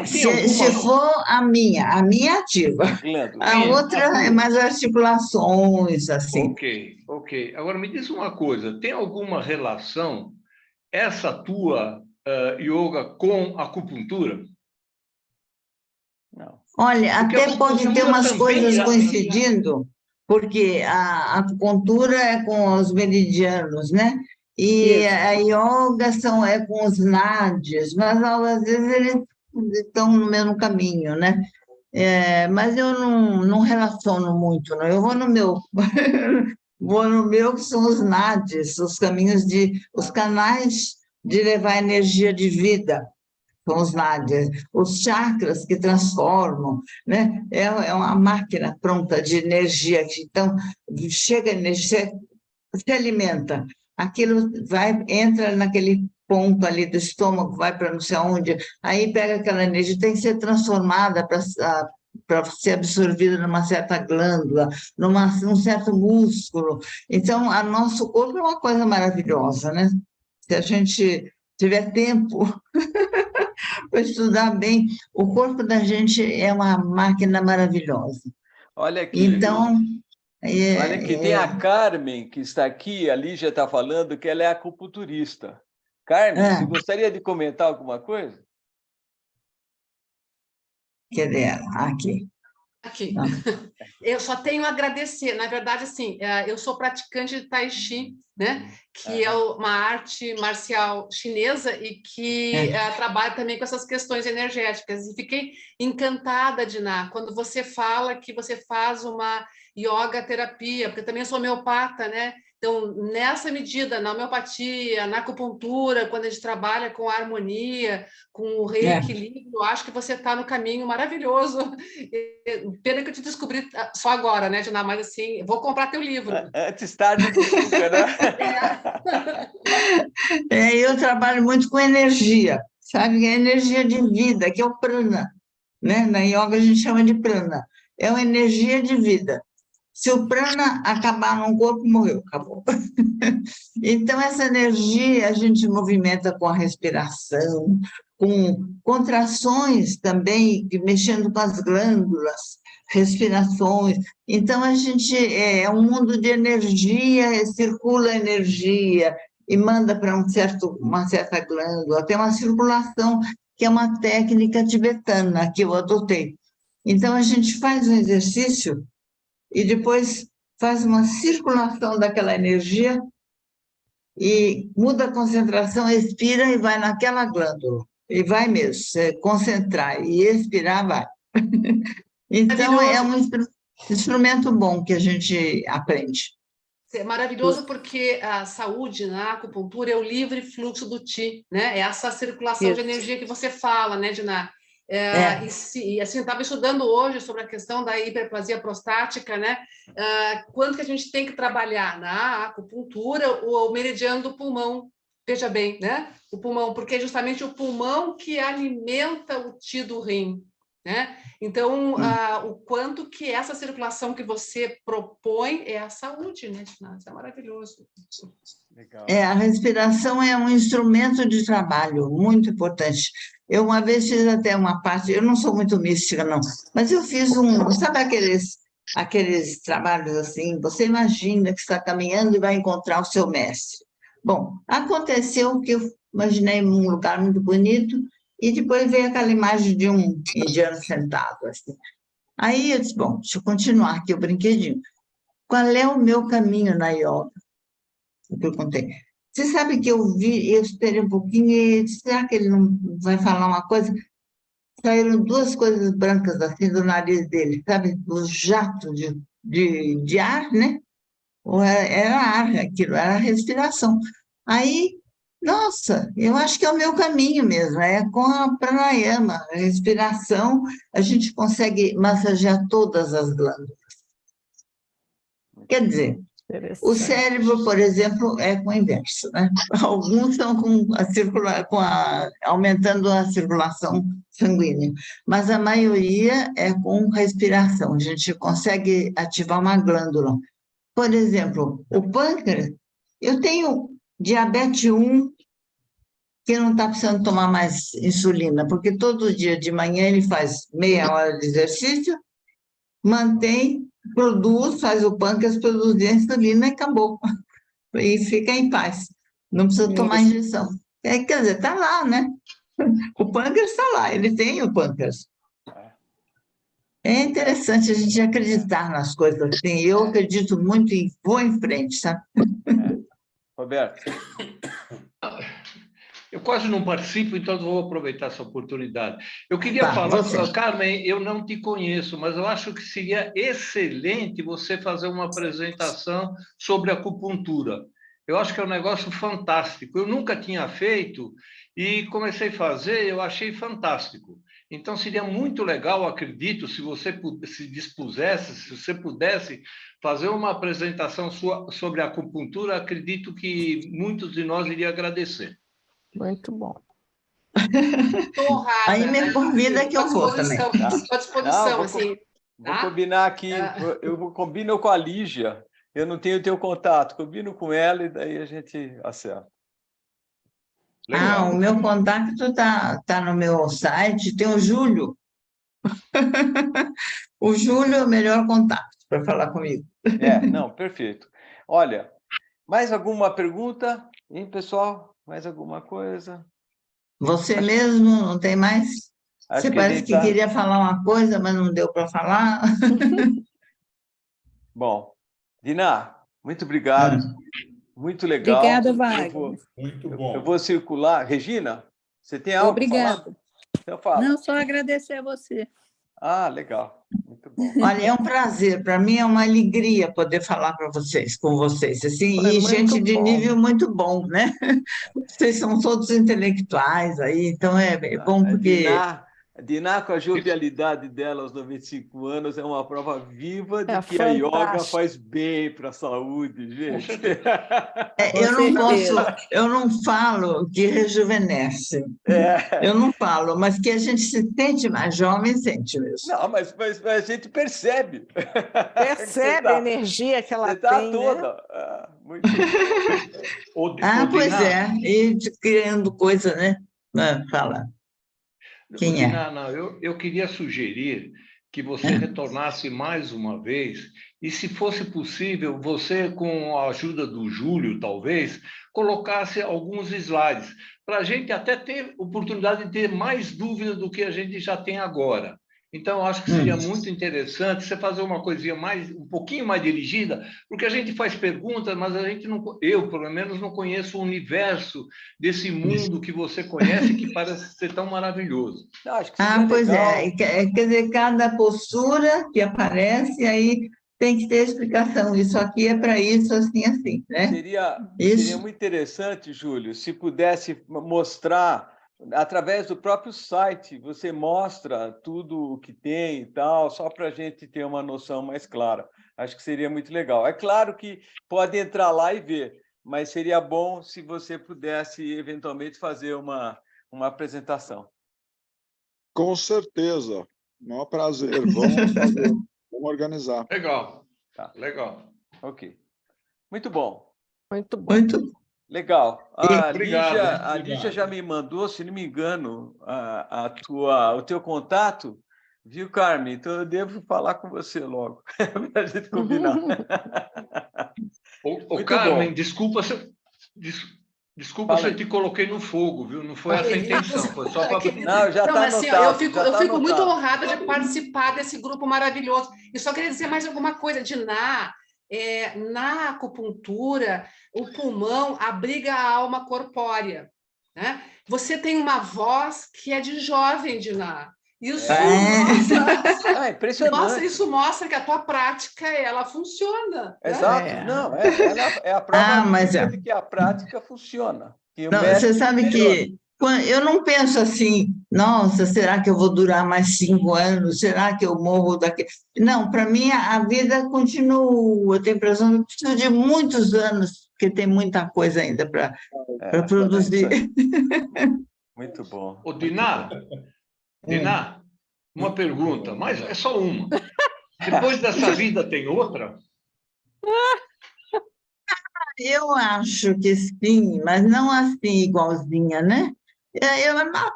Se for a minha ativa. A outra é mais articulações, assim. Ok. Agora, me diz uma coisa. Tem alguma relação essa tua yoga com acupuntura? Não. Olha, Porque a até pode ter acupuntura umas também coisas já- coincidindo, porque a acupuntura é com os meridianos, né? E Isso. a yoga é com os nadis, mas às vezes eles estão no mesmo caminho, né? Mas eu não relaciono muito, não. Eu vou no meu, vou no meu que são os nadis, os canais de levar energia de vida, são os nadis, os chakras que transformam, né? É uma máquina pronta de energia, então chega energia, se alimenta, aquilo entra naquele ponto ali do estômago, vai para não sei aonde, aí pega aquela energia, tem que ser transformada para ser absorvida numa certa glândula, num certo músculo. Então, o nosso corpo é uma coisa maravilhosa, né? Se a gente tiver tempo para estudar bem, o corpo da gente é uma máquina maravilhosa. Olha aqui, Então, olha aqui, tem a Carmen, que está aqui, a Lígia está falando que ela é acupunturista. Carmen, você gostaria de comentar alguma coisa? Cadê ela? Aqui. Aqui. Eu só tenho a agradecer. Na verdade, assim, eu sou praticante de Tai Chi, né? Que é uma arte marcial chinesa e que trabalha também com essas questões energéticas. E fiquei encantada, Diná, quando você fala que você faz uma yoga terapia, porque também sou homeopata, né? Então, nessa medida, na homeopatia, na acupuntura, quando a gente trabalha com a harmonia, com o reequilíbrio, eu acho que você está no caminho maravilhoso. Pena que eu te descobri só agora, né, Diná? Mas assim, vou comprar teu livro. Antes tarde do que nunca, né? Eu trabalho muito com energia, sabe? A energia de vida, que é o prana, né? Na yoga a gente chama de prana. É uma energia de vida. Se o prana acabar num corpo, morreu, acabou. Então, essa energia a gente movimenta com a respiração, com contrações também, mexendo com as glândulas, respirações. Então, a gente é um mundo de energia, circula energia e manda para uma certa glândula. Tem uma circulação, que é uma técnica tibetana que eu adotei. Então, a gente faz um exercício e depois faz uma circulação daquela energia e muda a concentração, expira e vai naquela glândula. E vai mesmo, se concentrar e expirar, vai. Então, é um instrumento bom que a gente aprende. É maravilhoso porque a saúde na acupuntura é o livre fluxo do Qi, né? É essa circulação de energia que você fala, né, Diná? E assim, eu estava estudando hoje sobre a questão da hiperplasia prostática, né? Quanto que a gente tem que trabalhar na acupuntura o meridiano do pulmão, veja bem, né? O pulmão, porque é justamente o pulmão que alimenta o Qi do rim, né? Então, o quanto que essa circulação que você propõe é a saúde, né, Diná? Isso é maravilhoso. Legal. A respiração é um instrumento de trabalho muito importante. Eu uma vez fiz até uma parte, eu não sou muito mística, não, mas eu fiz sabe aqueles trabalhos assim, você imagina que está caminhando e vai encontrar o seu mestre. Bom, aconteceu que eu imaginei um lugar muito bonito e depois veio aquela imagem de um indiano sentado, assim. Aí eu disse, bom, deixa eu continuar aqui o brinquedinho. Qual é o meu caminho na yoga? Eu perguntei. Você sabe que eu esperei um pouquinho e disse, será que ele não vai falar uma coisa? Saíram duas coisas brancas assim do nariz dele, sabe? Os jatos de ar, né? Era ar aquilo, era respiração. Aí, nossa, eu acho que é o meu caminho mesmo, é com a pranayama, a respiração, a gente consegue massagear todas as glândulas. Quer dizer, o cérebro, por exemplo, é com o inverso, né? Alguns são aumentando a circulação sanguínea, mas a maioria é com respiração. A gente consegue ativar uma glândula. Por exemplo, o pâncreas, eu tenho diabetes 1, que não está precisando tomar mais insulina, porque todo dia de manhã ele faz meia hora de exercício, faz o pâncreas produzir a insulina e acabou. E fica em paz. Não precisa tomar injeção. Quer dizer, está lá, né? O pâncreas está lá, ele tem o pâncreas. É interessante a gente acreditar nas coisas assim. Eu acredito muito e vou em frente, sabe? Roberto. Eu quase não participo, então vou aproveitar essa oportunidade. Eu queria Tá, falar, você. Carmen, eu não te conheço, mas eu acho que seria excelente você fazer uma apresentação sobre acupuntura. Eu acho que é um negócio fantástico. Eu nunca tinha feito e comecei a fazer, eu achei fantástico. Então, seria muito legal, acredito, se você se dispusesse, se você pudesse fazer uma apresentação sua sobre acupuntura, acredito que muitos de nós iriam agradecer. Muito bom. Estou honrada. Aí me convida que eu vou também. Estou à disposição, Não, assim. Vou combinar aqui, eu combino com a Lígia, eu não tenho teu contato, combino com ela e daí a gente acerta. Legal. O meu contato tá no meu site, tem o Júlio. O Júlio é o melhor contato para falar comigo. Não, perfeito. Olha, mais alguma pergunta, hein, pessoal? Mais alguma coisa? Você mesmo, não tem mais? Você parece que queria falar uma coisa, mas não deu para falar. Bom, Dina, muito obrigado. Muito legal. Obrigada, Wagner. Muito bom. Eu vou circular. Regina, você tem algo para falar? Então fala. Não, só agradecer a você. Ah, legal. Muito bom. Olha, é um prazer. Para mim é uma alegria poder falar com vocês. Assim, e gente de nível muito bom, né? Vocês são todos intelectuais aí, então é bom porque... Diná, com a jovialidade dela aos 95 anos, é uma prova viva de que fantástico. a yoga faz bem para a saúde, gente. Eu não falo que rejuvenesce. Eu não falo, mas que a gente se sente mais jovem, sente mesmo. Não, mas a gente percebe. Percebe a energia que ela tem, toda. Né? Muito pois é. E criando coisa, né? Fala. Quem é? Eu queria sugerir que você retornasse mais uma vez e, se fosse possível, você, com a ajuda do Júlio, talvez, colocasse alguns slides para a gente até ter oportunidade de ter mais dúvidas do que a gente já tem agora. Então, eu acho que seria muito interessante você fazer uma coisinha um pouquinho mais dirigida, porque a gente faz perguntas, mas a gente não, eu, pelo menos, não conheço o universo desse mundo que você conhece, que parece ser tão maravilhoso. Não, acho que pois é. Quer dizer, cada postura que aparece, aí tem que ter explicação. Isso aqui é para isso, assim, assim, né? Seria muito interessante, Júlio, se pudesse mostrar... Através do próprio site, você mostra tudo o que tem e tal, só para a gente ter uma noção mais clara. Acho que seria muito legal. É claro que pode entrar lá e ver, mas seria bom se você pudesse, eventualmente, fazer uma apresentação. Com certeza. É um prazer. Vamos fazer. Vamos organizar. Legal. Legal. Ok. Muito bom. Muito bom. Legal. Obrigado. A Lígia já me mandou, se não me engano, o teu contato, viu, Carmen? Então eu devo falar com você logo, para a gente combinar. Carmen, bom. Desculpa se eu te coloquei no fogo, viu? Não foi essa a intenção, foi só para... Não, já está anotado. Eu fico muito honrada de participar desse grupo maravilhoso. E só queria dizer mais alguma coisa, Diná. Na acupuntura, o pulmão abriga a alma corpórea, né? Você tem uma voz que é de jovem, Diná. Isso impressionante. Isso mostra que a tua prática ela funciona. Exato. Né? Não, é a prova de que a prática funciona. Você sabe que eu não penso assim, nossa, será que eu vou durar mais 5 anos? Será que eu morro daqui? Não, para mim a vida continua. Eu tenho a impressão que eu preciso de muitos anos, porque tem muita coisa ainda para produzir. Muito bom. Diná, uma pergunta, mas é só uma. Depois dessa vida tem outra? Eu acho que sim, mas não assim igualzinha, né?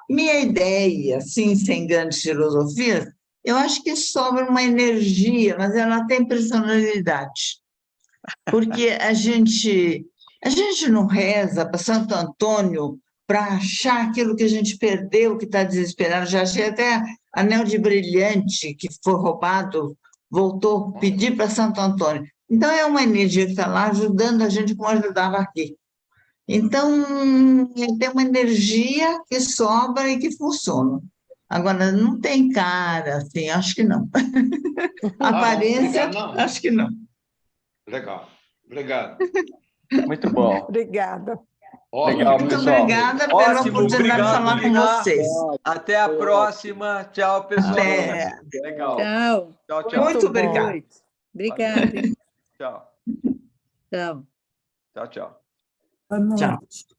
Minha ideia, assim, sem grandes filosofias, eu acho que sobra uma energia, mas ela tem personalidade. Porque a gente não reza para Santo Antônio para achar aquilo que a gente perdeu, que está desesperado. Já achei até anel de brilhante que foi roubado, voltou, pedir para Santo Antônio. Então, é uma energia que está lá ajudando a gente como ajudava aqui. Então, tem uma energia que sobra e que funciona. Agora, não tem cara, assim, acho que não. Aparência, obrigado, não. acho que não. Legal. Obrigado. Muito bom. Obrigada. Legal, Muito pessoal. obrigada pela Ótimo, oportunidade de obrigado, falar com Diná. vocês. Até a próxima. Tchau, pessoal. Até. Legal. Tchau. Tchau, tchau. Muito Boa obrigada. noite. Obrigada. Tchau. Tchau. Tchau, tchau. Boa noite. Tchau.